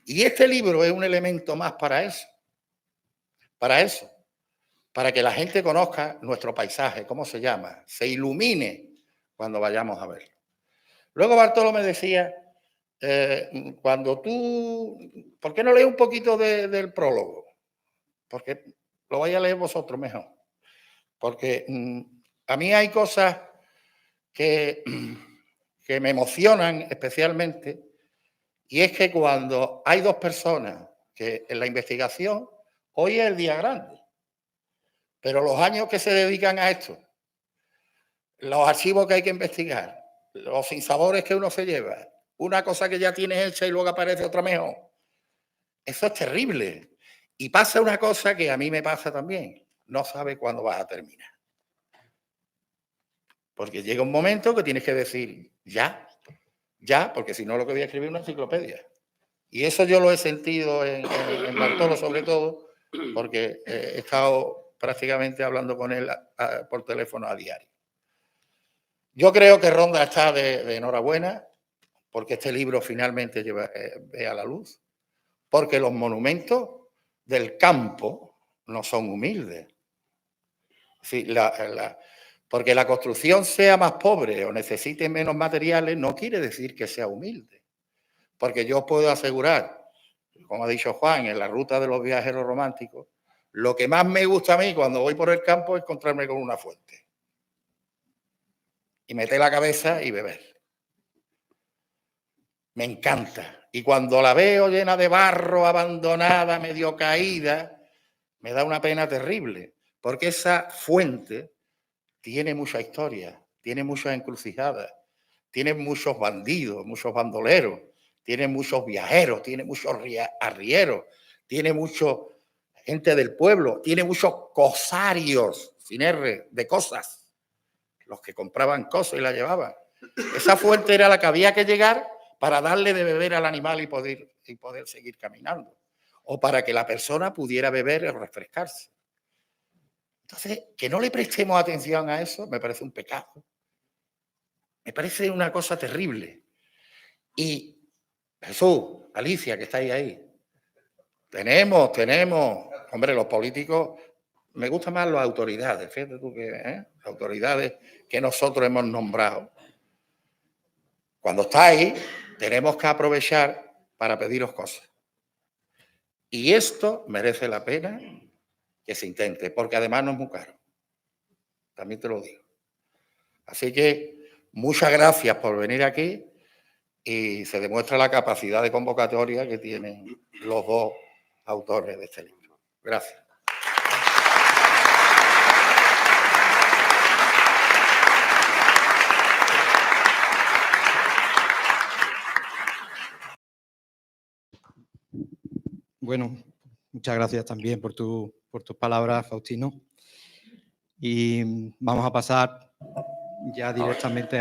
Y este libro es un elemento más para eso, para que la gente conozca nuestro paisaje, cómo se llama, se ilumine cuando vayamos a verlo. Luego Bartolo me decía, cuando tú, ¿por qué no lees un poquito del prólogo? Porque lo vais a leer vosotros mejor. Porque a mí hay cosas que me emocionan especialmente, y es que cuando hay dos personas que en la investigación, hoy es el día grande, pero los años que se dedican a esto, los archivos que hay que investigar, los sinsabores que uno se lleva, una cosa que ya tienes hecha y luego aparece otra mejor, eso es terrible. Y pasa una cosa que a mí me pasa también, no sabes cuándo vas a terminar. Porque llega un momento que tienes que decir, ya, porque si no lo que voy a escribir es una enciclopedia. Y eso yo lo he sentido en Bartolo sobre todo, porque he estado prácticamente hablando con él por teléfono a diario. Yo creo que Ronda está de enhorabuena, porque este libro finalmente ve a la luz, porque los monumentos del campo no son humildes. Sí, porque la construcción sea más pobre o necesite menos materiales no quiere decir que sea humilde. Porque yo os puedo asegurar, como ha dicho Juan, en la ruta de los viajeros románticos, lo que más me gusta a mí cuando voy por el campo es encontrarme con una fuente. Y meter la cabeza y beber. Me encanta. Y cuando la veo llena de barro, abandonada, medio caída, me da una pena terrible. Porque esa fuente tiene mucha historia, tiene muchas encrucijadas, tiene muchos bandidos, muchos bandoleros, tiene muchos viajeros, tiene muchos arrieros, tiene mucha gente del pueblo, tiene muchos cosarios, sin R, de cosas, los que compraban cosas y las llevaban. Esa fuente era la que había que llegar para darle de beber al animal y poder seguir caminando, o para que la persona pudiera beber y refrescarse. Entonces, que no le prestemos atención a eso me parece un pecado. Me parece una cosa terrible. Y Jesús, Alicia, que estáis ahí, tenemos, hombre, los políticos, me gustan más las autoridades, fíjate tú que, las autoridades que nosotros hemos nombrado. Cuando estáis, tenemos que aprovechar para pediros cosas. Y esto merece la pena que se intente, porque además no es muy caro. También te lo digo. Así que muchas gracias por venir aquí y se demuestra la capacidad de convocatoria que tienen los dos autores de este libro. Gracias. Bueno, muchas gracias también por tus palabras, Faustino. Y vamos a pasar ya directamente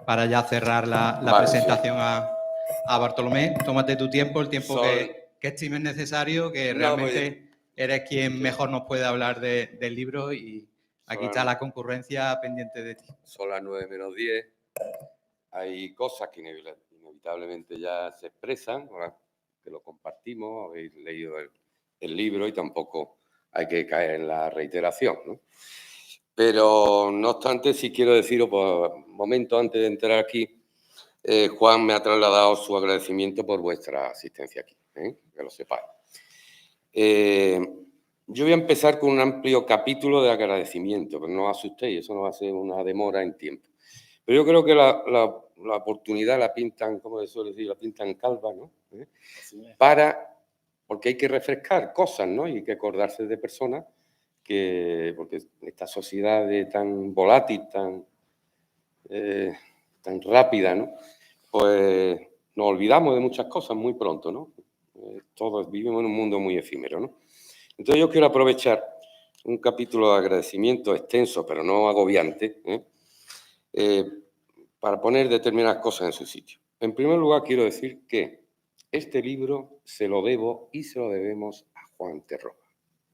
para ya cerrar la presentación a Bartolomé. Tómate tu tiempo, el tiempo que estimes necesario, que realmente eres quien mejor nos puede hablar del libro y aquí está la concurrencia pendiente de ti. Son las 9 menos 10. Hay cosas que inevitablemente ya se expresan, ahora que lo compartimos, habéis leído el libro y tampoco hay que caer en la reiteración, ¿no? Pero, no obstante, sí quiero deciros, por un momento antes de entrar aquí, Juan me ha trasladado su agradecimiento por vuestra asistencia aquí, que lo sepáis. Yo voy a empezar con un amplio capítulo de agradecimiento, pero no os asustéis, eso no va a ser una demora en tiempo. Pero yo creo que la oportunidad la pintan, como se suele decir, la pintan calva, ¿no? Porque hay que refrescar cosas, ¿no? Y hay que acordarse de personas porque esta sociedad tan volátil, tan rápida, ¿no? Pues nos olvidamos de muchas cosas muy pronto, ¿no? Todos vivimos en un mundo muy efímero, ¿no? Entonces yo quiero aprovechar un capítulo de agradecimiento extenso, pero no agobiante, para poner determinadas cosas en su sitio. En primer lugar, quiero decir que este libro se lo debo y se lo debemos a Juan Terroba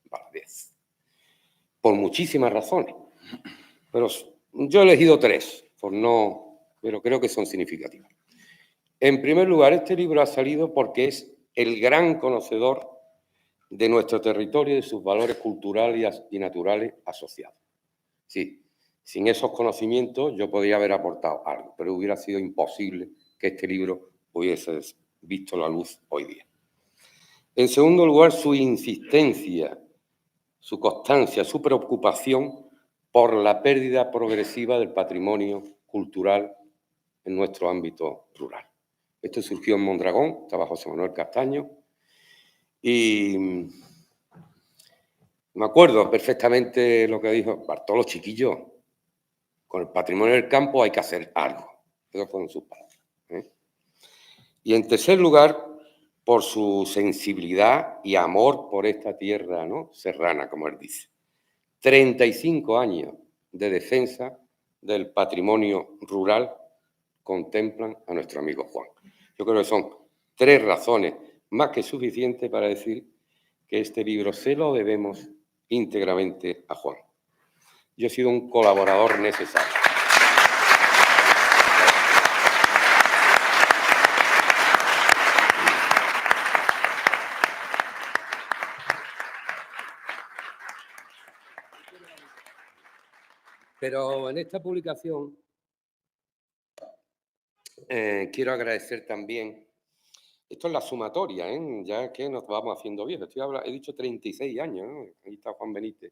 Valadez, por muchísimas razones. Pero yo he elegido 3, pero creo que son significativas. En primer lugar, este libro ha salido porque es el gran conocedor de nuestro territorio y de sus valores culturales y naturales asociados. Sí, sin esos conocimientos yo podría haber aportado algo, pero hubiera sido imposible que este libro hubiese visto la luz hoy día. En segundo lugar, su insistencia, su constancia, su preocupación por la pérdida progresiva del patrimonio cultural en nuestro ámbito rural. Esto surgió en Mondragón, estaba José Manuel Castaño, y me acuerdo perfectamente lo que dijo Bartolo: chiquillo, con el patrimonio del campo hay que hacer algo. Esas fueron sus palabras. Y en tercer lugar, por su sensibilidad y amor por esta tierra, ¿no?, serrana, como él dice. 35 años de defensa del patrimonio rural contemplan a nuestro amigo Juan. Yo creo que son 3 razones más que suficientes para decir que este libro se lo debemos íntegramente a Juan. Yo he sido un colaborador necesario. Pero en esta publicación quiero agradecer también, esto es la sumatoria, ya que nos vamos haciendo viejos. He dicho 36 años, ¿no? Ahí está Juan Benítez,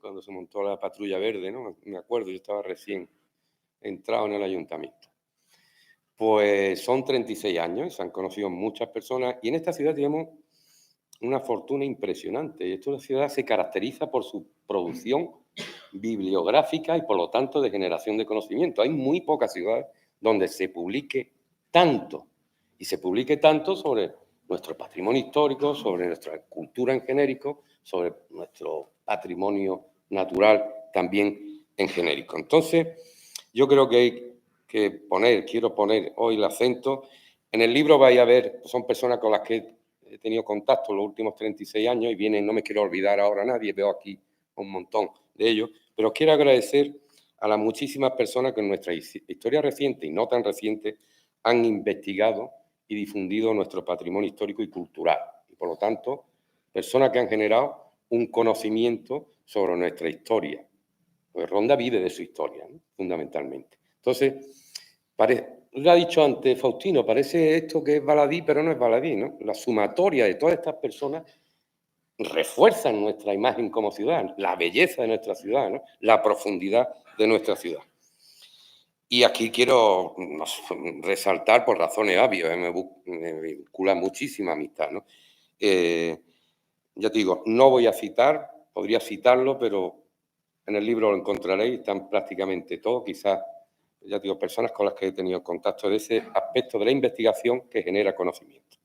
cuando se montó la patrulla verde, ¿no? Me acuerdo, yo estaba recién entrado en el ayuntamiento. Pues son 36 años, se han conocido muchas personas y en esta ciudad tenemos una fortuna impresionante. Esta ciudad se caracteriza por su producción bibliográfica y por lo tanto de generación de conocimiento. Hay muy pocas ciudades donde se publique tanto y se publique tanto sobre nuestro patrimonio histórico, sobre nuestra cultura en genérico, sobre nuestro patrimonio natural también en genérico. Entonces, yo creo que hay que quiero poner hoy el acento. En el libro vais a ver, son personas con las que he tenido contacto los últimos 36 años y vienen, no me quiero olvidar ahora a nadie, veo aquí un montón de ellos, pero quiero agradecer a las muchísimas personas que en nuestra historia reciente y no tan reciente han investigado y difundido nuestro patrimonio histórico y cultural. Y por lo tanto, personas que han generado un conocimiento sobre nuestra historia. Pues Ronda vive de su historia, ¿no?, fundamentalmente. Entonces, lo ha dicho antes Faustino, parece esto que es baladí, pero no es baladí, ¿no? La sumatoria de todas estas personas refuerzan nuestra imagen como ciudad, la belleza de nuestra ciudad, ¿no?, la profundidad de nuestra ciudad. Y aquí quiero resaltar por razones obvias, me vincula muchísima amistad, ¿no? Ya te digo, no voy a citar, podría citarlo, pero en el libro lo encontraréis, están prácticamente todos, quizás, ya te digo, personas con las que he tenido contacto de ese aspecto de la investigación que genera conocimiento.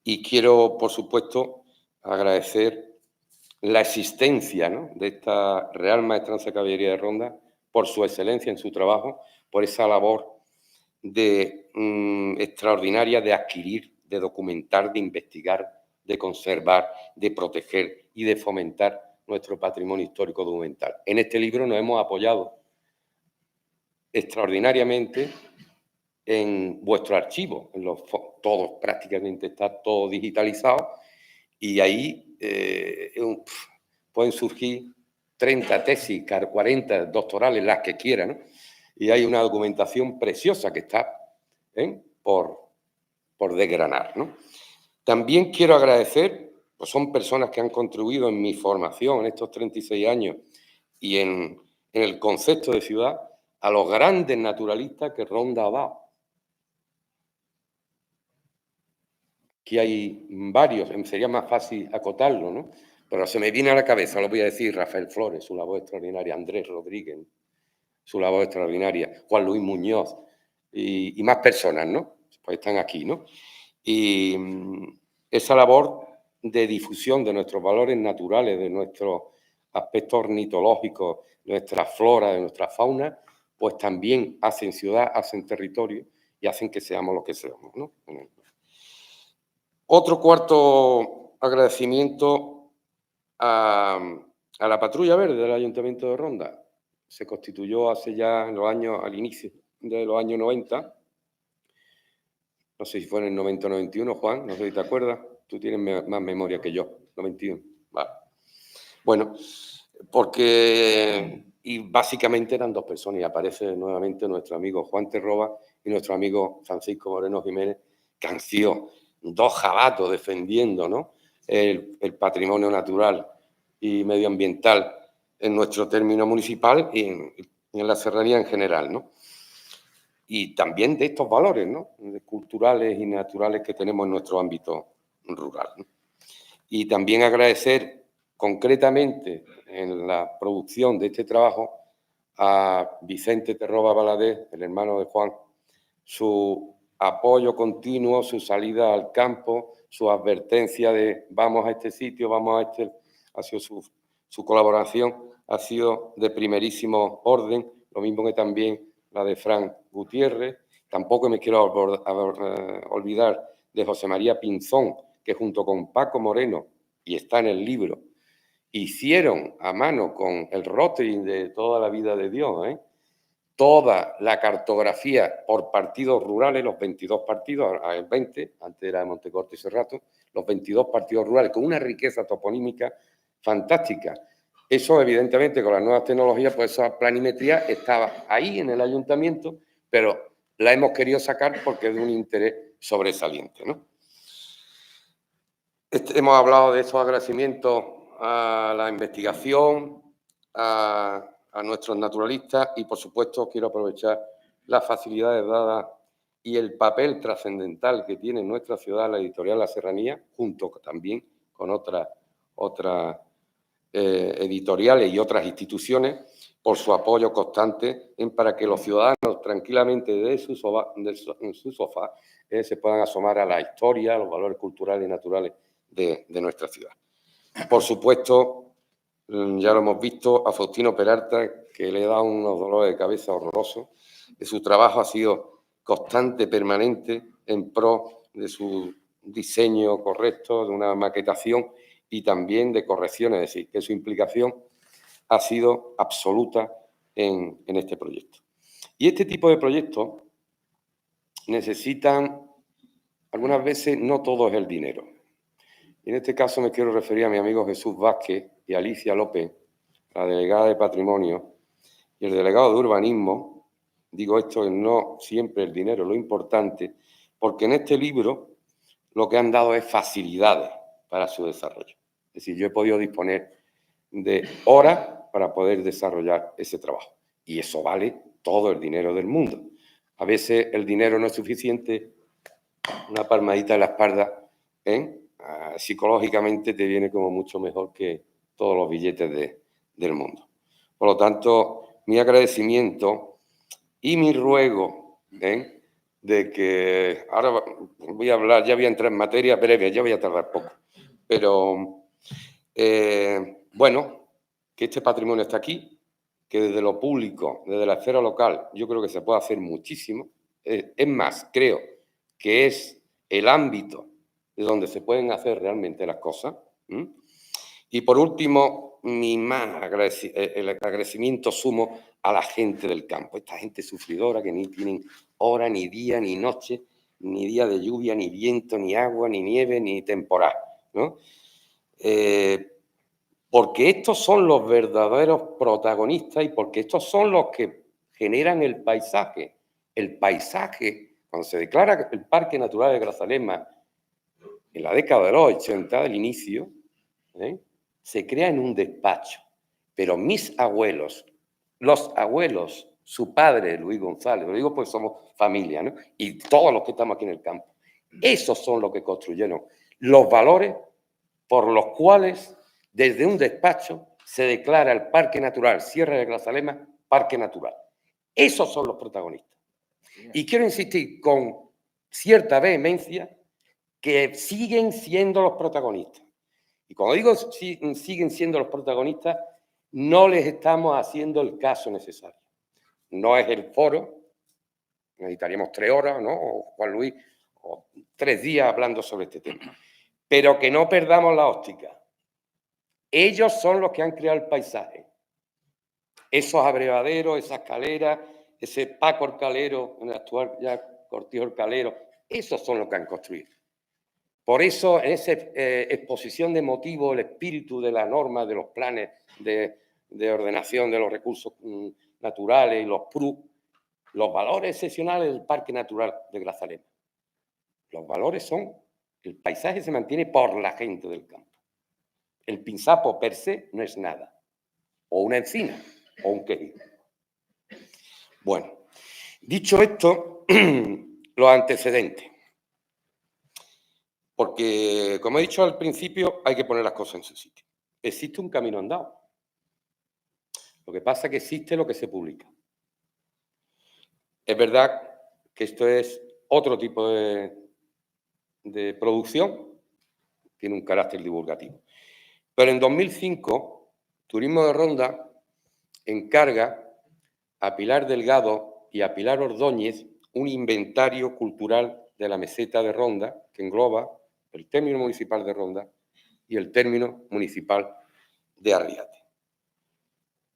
Y quiero, por supuesto, agradecer la existencia, ¿no?, de esta Real Maestranza de Caballería de Ronda, por su excelencia en su trabajo, por esa labor extraordinaria de adquirir, de documentar, de investigar, de conservar, de proteger y de fomentar nuestro patrimonio histórico documental. En este libro nos hemos apoyado extraordinariamente en vuestro archivo, todo prácticamente está todo digitalizado y ahí pueden surgir 30 tesis, 40 doctorales, las que quieran, ¿no? Y hay una documentación preciosa que está por desgranar, ¿no? También quiero agradecer, pues son personas que han contribuido en mi formación en estos 36 años y en el concepto de ciudad, a los grandes naturalistas que Ronda ha dado. Aquí hay varios, sería más fácil acotarlo, ¿no? Pero se me viene a la cabeza, lo voy a decir, Rafael Flores, su labor extraordinaria, Andrés Rodríguez, su labor extraordinaria, Juan Luis Muñoz y más personas, ¿no? Pues están aquí, ¿no? Y esa labor de difusión de nuestros valores naturales, de nuestros aspectos ornitológicos, de nuestra flora, de nuestra fauna, pues también hacen ciudad, hacen territorio y hacen que seamos lo que seamos, ¿no? Otro cuarto agradecimiento a la Patrulla Verde del Ayuntamiento de Ronda. Se constituyó hace ya al inicio de los años 90. No sé si fue en el 90 o 91, Juan, no sé si te acuerdas. Tú tienes más memoria que yo, 91. Vale. Bueno, porque... Y básicamente eran dos personas, y aparece nuevamente nuestro amigo Juan Terroba y nuestro amigo Francisco Moreno Jiménez, que han sido dos jabatos defendiendo, ¿no?, el patrimonio natural y medioambiental en nuestro término municipal y en la serranía en general, ¿no? Y también de estos valores, ¿no?, culturales y naturales que tenemos en nuestro ámbito rural, ¿no? Y también agradecer concretamente en la producción de este trabajo a Vicente Terroba Valadez, el hermano de Juan, su apoyo continuo, su salida al campo, su advertencia de vamos a este sitio, vamos a este... Ha sido su colaboración ha sido de primerísimo orden, lo mismo que también la de Fran Gutiérrez. Tampoco me quiero olvidar de José María Pinzón, que junto con Paco Moreno, y está en el libro, hicieron a mano con el Rotring de toda la vida de Dios, toda la cartografía por partidos rurales, los 22 partidos, 20, antes era de Montecorte y Serrato, los 22 partidos rurales, con una riqueza toponímica fantástica. Eso, evidentemente, con las nuevas tecnologías, pues esa planimetría estaba ahí en el ayuntamiento, pero la hemos querido sacar porque es de un interés sobresaliente, ¿no? Hemos hablado de estos agradecimientos a la investigación, a nuestros naturalistas y, por supuesto, quiero aprovechar las facilidades dadas y el papel trascendental que tiene en nuestra ciudad la editorial La Serranía, junto también con otras editoriales y otras instituciones, por su apoyo constante para que los ciudadanos tranquilamente de su sofá se puedan asomar a la historia, a los valores culturales y naturales de nuestra ciudad. Por supuesto, ya lo hemos visto, a Faustino Peralta, que le da unos dolores de cabeza horrorosos. Su trabajo ha sido constante, permanente, en pro de su diseño correcto, de una maquetación y también de correcciones, es decir, que su implicación ha sido absoluta en este proyecto. Y este tipo de proyectos necesitan, algunas veces, no todo es el dinero. En este caso me quiero referir a mi amigo Jesús Vázquez y Alicia López, la delegada de Patrimonio y el delegado de Urbanismo. Digo esto, no siempre el dinero, lo importante, porque en este libro lo que han dado es facilidades para su desarrollo. Es decir, yo he podido disponer de horas para poder desarrollar ese trabajo. Y eso vale todo el dinero del mundo. A veces el dinero no es suficiente, una palmadita en la espalda, psicológicamente te viene como mucho mejor que todos los billetes del mundo. Por lo tanto, mi agradecimiento y mi ruego de que ahora voy a hablar, ya voy a entrar en materia breve, ya voy a tardar poco, pero bueno, que este patrimonio está aquí, que desde lo público, desde la esfera local, yo creo que se puede hacer muchísimo. Es más, creo que es el ámbito de donde se pueden hacer realmente las cosas. Y por último, el agradecimiento sumo a la gente del campo, esta gente sufridora que ni tienen hora, ni día, ni noche, ni día de lluvia, ni viento, ni agua, ni nieve, ni temporal, ¿no? Porque estos son los verdaderos protagonistas y porque estos son los que generan el paisaje. El paisaje, cuando se declara el Parque Natural de Grazalema en la década de los 80, del inicio, se crea en un despacho. Pero mis abuelos, los abuelos, su padre, Luis González, lo digo porque somos familia, ¿no? Y todos los que estamos aquí en el campo, esos son los que construyeron los valores por los cuales desde un despacho, se declara el Parque Natural Sierra de Grazalema Parque Natural. Esos son los protagonistas. Y quiero insistir con cierta vehemencia que siguen siendo los protagonistas. Y cuando digo siguen siendo los protagonistas, no les estamos haciendo el caso necesario. No es el foro, necesitaríamos 3 horas, ¿no? O Juan Luis, o 3 días hablando sobre este tema. Pero que no perdamos la óptica. Ellos son los que han creado el paisaje. Esos abrevaderos, esa escalera, ese Paco Horcalero, en el actual ya Cortijo Horcalero, esos son los que han construido. Por eso, en esa exposición de motivos, el espíritu de la norma, de los planes de ordenación de los recursos naturales y los PRU, los valores excepcionales del Parque Natural de Grazalema. Los valores son, el paisaje se mantiene por la gente del campo. El pinzapo per se no es nada. O una encina, o un quejigo. Bueno, dicho esto, los antecedentes. Porque, como he dicho al principio, hay que poner las cosas en su sitio. Existe un camino andado. Lo que pasa es que existe lo que se publica. Es verdad que esto es otro tipo de producción, tiene un carácter divulgativo. Pero en 2005, Turismo de Ronda encarga a Pilar Delgado y a Pilar Ordóñez un inventario cultural de la meseta de Ronda que engloba el término municipal de Ronda y el término municipal de Arriate.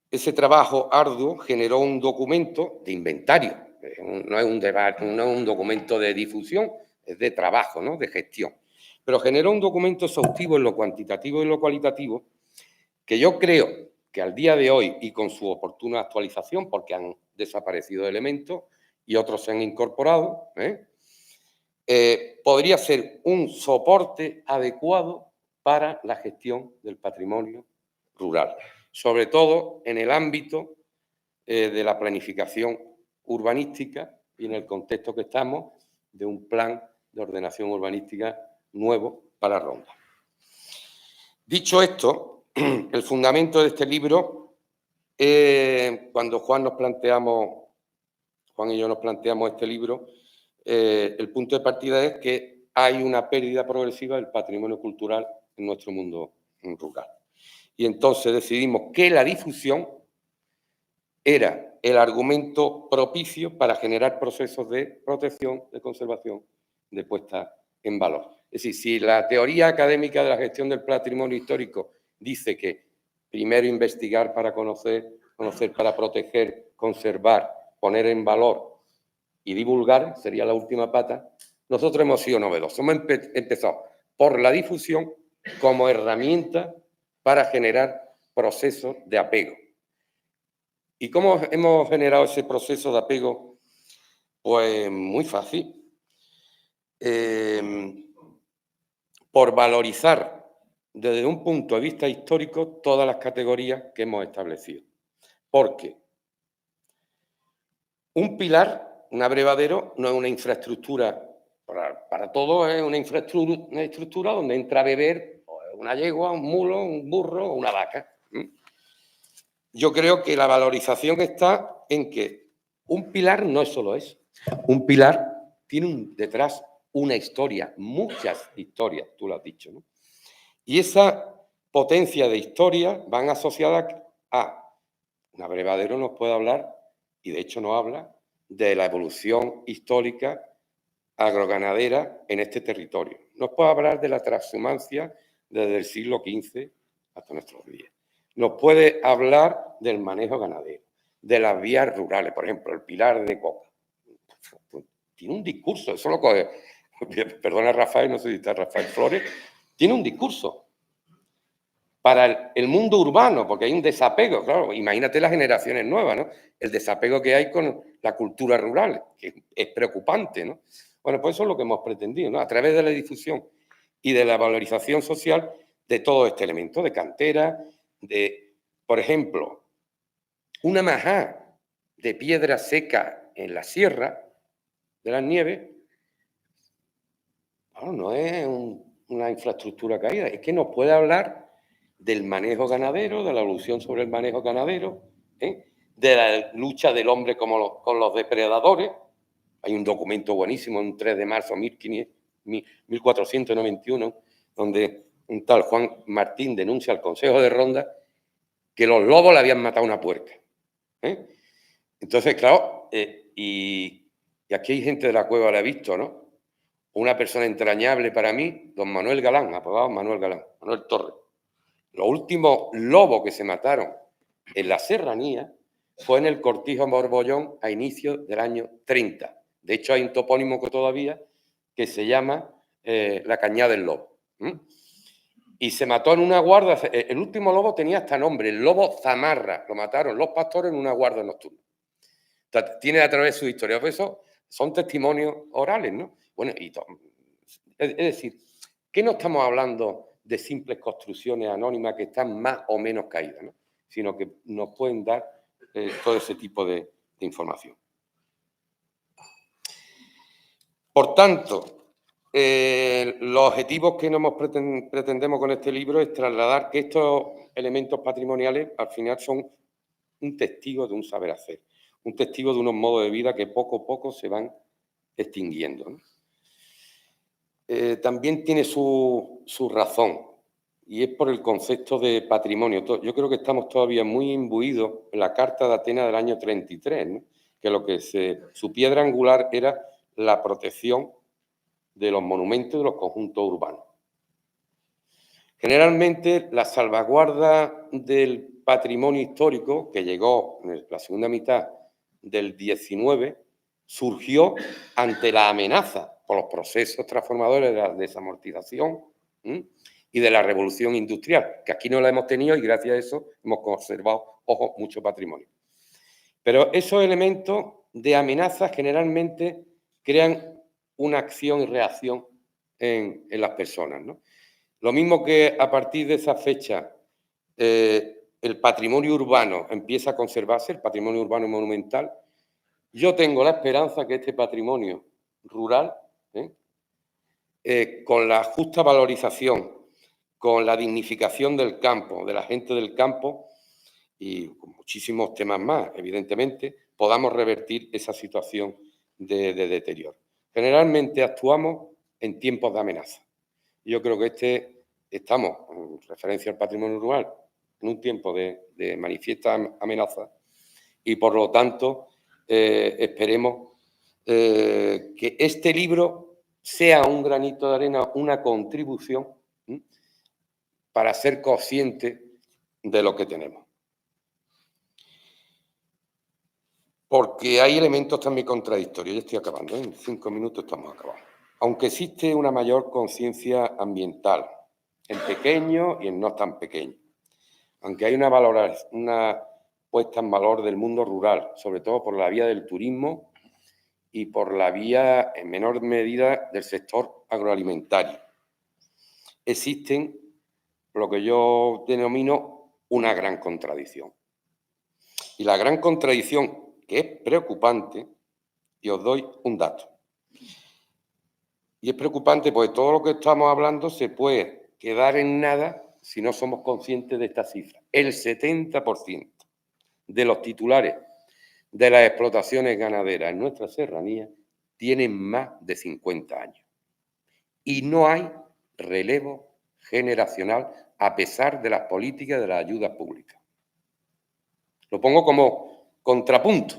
Ese trabajo arduo generó un documento de inventario, no es un debate, no es un documento de difusión, es de trabajo, ¿no? De gestión. Pero generó un documento exhaustivo en lo cuantitativo y en lo cualitativo que yo creo que al día de hoy y con su oportuna actualización, porque han desaparecido elementos y otros se han incorporado, podría ser un soporte adecuado para la gestión del patrimonio rural, sobre todo en el ámbito de la planificación urbanística y en el contexto que estamos de un plan de ordenación urbanística nuevo para Ronda. Dicho esto, el fundamento de este libro, cuando Juan y yo nos planteamos este libro, el punto de partida es que hay una pérdida progresiva del patrimonio cultural en nuestro mundo rural. Y entonces decidimos que la difusión era el argumento propicio para generar procesos de protección, de conservación, de puesta en valor. Es decir, si la teoría académica de la gestión del patrimonio histórico dice que primero investigar para conocer, conocer para proteger, conservar, poner en valor y divulgar, sería la última pata, nosotros hemos sido novedosos. Hemos empezado por la difusión como herramienta para generar procesos de apego. ¿Y cómo hemos generado ese proceso de apego? Pues muy fácil. Por valorizar desde un punto de vista histórico todas las categorías que hemos establecido. Porque un pilar, un abrevadero, no es una infraestructura para todo, es una infraestructura donde entra a beber una yegua, un mulo, un burro o una vaca. Yo creo que la valorización está en que un pilar no es solo eso. Un pilar tiene detrás una historia, muchas historias, tú lo has dicho, ¿no? Y esa potencia de historia van asociadas a un abrevadero nos puede hablar, y de hecho nos habla, de la evolución histórica agroganadera en este territorio. Nos puede hablar de la transhumancia desde el siglo XV hasta nuestros días. Nos puede hablar del manejo ganadero, de las vías rurales, por ejemplo, el pilar de Coca. Tiene un discurso, eso lo coge. Perdona Rafael, no sé si está Rafael Flores, tiene un discurso para el mundo urbano, porque hay un desapego, claro, imagínate las generaciones nuevas, ¿no? El desapego que hay con la cultura rural, que es preocupante, ¿no? Bueno, pues eso es lo que hemos pretendido, ¿no? A través de la difusión y de la valorización social de todo este elemento, de cantera, de, por ejemplo, una majá de piedra seca en la sierra de las nieves, no es una infraestructura caída, es que nos puede hablar del manejo ganadero, de la evolución sobre el manejo ganadero, de la lucha del hombre con los depredadores. Hay un documento buenísimo, un 3 de marzo de 1491, donde un tal Juan Martín denuncia al Consejo de Ronda que los lobos le habían matado a una puerca. Entonces, claro, y aquí hay gente de la cueva, la he visto, ¿no? Una persona entrañable para mí, don Manuel Galán, apodado Manuel Galán, Manuel Torres. Los últimos lobos que se mataron en la serranía fue en el Cortijo Borbollón a inicios del año 30. De hecho, hay un topónimo que todavía que se llama la Cañada del Lobo. Y se mató en una guarda. El último lobo tenía hasta nombre, el lobo Zamarra. Lo mataron los pastores en una guarda nocturna. Tiene a través de su historia. Por eso son testimonios orales, ¿no? Bueno, es decir, que no estamos hablando de simples construcciones anónimas que están más o menos caídas, ¿no? Sino que nos pueden dar todo ese tipo de información. Por tanto, los objetivos que pretendemos con este libro es trasladar que estos elementos patrimoniales al final son un testigo de un saber hacer, un testigo de unos modos de vida que poco a poco se van extinguiendo, ¿no? También tiene su razón, y es por el concepto de patrimonio. Yo creo que estamos todavía muy imbuidos en la Carta de Atenas del año 33, ¿no? Que su piedra angular era la protección de los monumentos y de los conjuntos urbanos. Generalmente, la salvaguarda del patrimonio histórico, que llegó en la segunda mitad del XIX, surgió ante la amenaza por los procesos transformadores de la desamortización y de la revolución industrial, que aquí no la hemos tenido y gracias a eso hemos conservado, ojo, mucho patrimonio. Pero esos elementos de amenaza generalmente crean una acción y reacción en las personas, ¿no? Lo mismo que a partir de esa fecha el patrimonio urbano empieza a conservarse, el patrimonio urbano y monumental, yo tengo la esperanza que este patrimonio rural, con la justa valorización, con la dignificación del campo, de la gente del campo y con muchísimos temas más, evidentemente, podamos revertir esa situación de deterioro. Generalmente actuamos en tiempos de amenaza. Yo creo que estamos, en referencia al patrimonio rural, en un tiempo de manifiesta amenaza y, por lo tanto, esperemos que este libro sea un granito de arena, una contribución para ser consciente de lo que tenemos. Porque hay elementos también contradictorios. Ya estoy acabando, en 5 minutos estamos acabando. Aunque existe una mayor conciencia ambiental, en pequeño y en no tan pequeño. Aunque hay una puesta en valor del mundo rural, sobre todo por la vía del turismo y por la vía, en menor medida, del sector agroalimentario. Existen lo que yo denomino una gran contradicción. Y la gran contradicción, que es preocupante, y os doy un dato. Y es preocupante porque todo lo que estamos hablando se puede quedar en nada si no somos conscientes de esta cifra. El 70% de los titulares de las explotaciones ganaderas en nuestra serranía tienen más de 50 años. Y no hay relevo generacional a pesar de las políticas de las ayudas públicas. Lo pongo como contrapunto,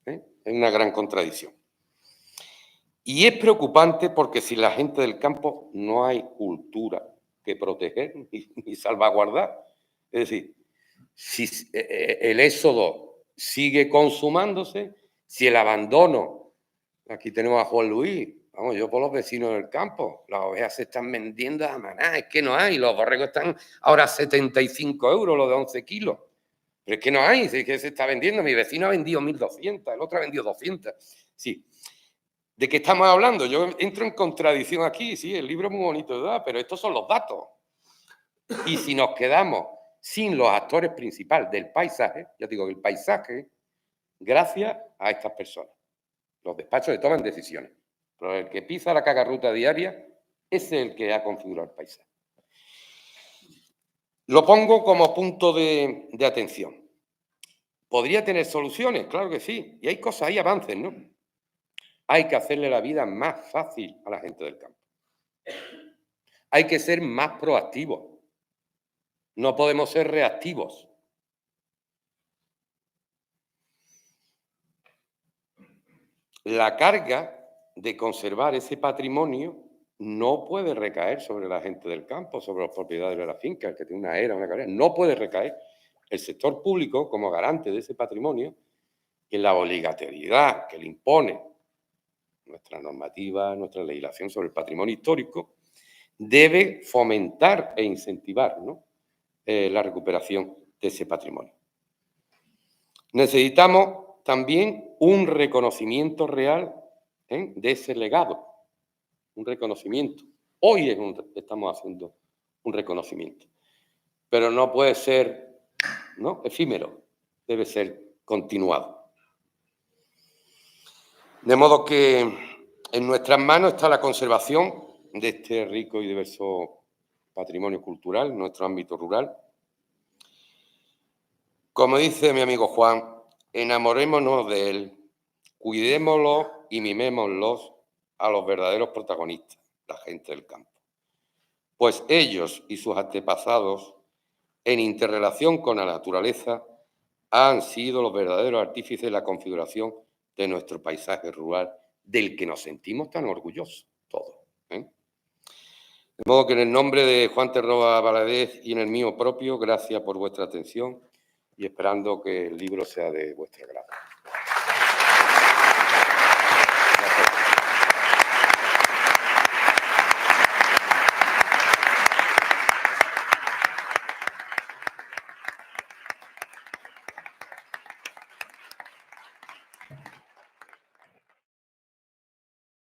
es una gran contradicción. Y es preocupante porque sin la gente del campo no hay cultura que proteger ni salvaguardar. Es decir, si el éxodo sigue consumándose, si el abandono, aquí tenemos a Juan Luis, vamos, yo por los vecinos del campo, las ovejas se están vendiendo a maná, es que no hay, los borregos están ahora a 75 euros, los de 11 kilos. Pero es que no hay, es que se está vendiendo, mi vecino ha vendido 1.200, el otro ha vendido 200. Sí. ¿De qué estamos hablando? Yo entro en contradicción aquí, sí, el libro es muy bonito, ¿verdad? Pero estos son los datos. Y si nos quedamos sin los actores principales del paisaje, ya digo que el paisaje, gracias a estas personas, los despachos que toman decisiones, pero el que pisa la cagarruta diaria, ese es el que ha configurado el paisaje. Lo pongo como punto de atención. ¿Podría tener soluciones? Claro que sí. Y hay cosas, hay avances, ¿no? Hay que hacerle la vida más fácil a la gente del campo. Hay que ser más proactivos. No podemos ser reactivos. La carga de conservar ese patrimonio no puede recaer sobre la gente del campo, sobre los propietarios de la finca, el que tiene una era, una carrera. No puede recaer. El sector público, como garante de ese patrimonio, en la obligatoriedad que le impone nuestra normativa, nuestra legislación sobre el patrimonio histórico, debe fomentar e incentivar, ¿no?, la recuperación de ese patrimonio. Necesitamos también un reconocimiento real de ese legado, un reconocimiento. Hoy estamos haciendo un reconocimiento, pero no puede ser, ¿no?, efímero, debe ser continuado. De modo que en nuestras manos está la conservación de este rico y diverso patrimonio cultural en nuestro ámbito rural. Como dice mi amigo Juan, enamorémonos de él, cuidémoslo y mimémoslos a los verdaderos protagonistas, la gente del campo. Pues ellos y sus antepasados, en interrelación con la naturaleza, han sido los verdaderos artífices de la configuración de nuestro paisaje rural, del que nos sentimos tan orgullosos todos. De modo que en el nombre de Juan Terroba Valadez y en el mío propio, gracias por vuestra atención y esperando que el libro sea de vuestro agrado.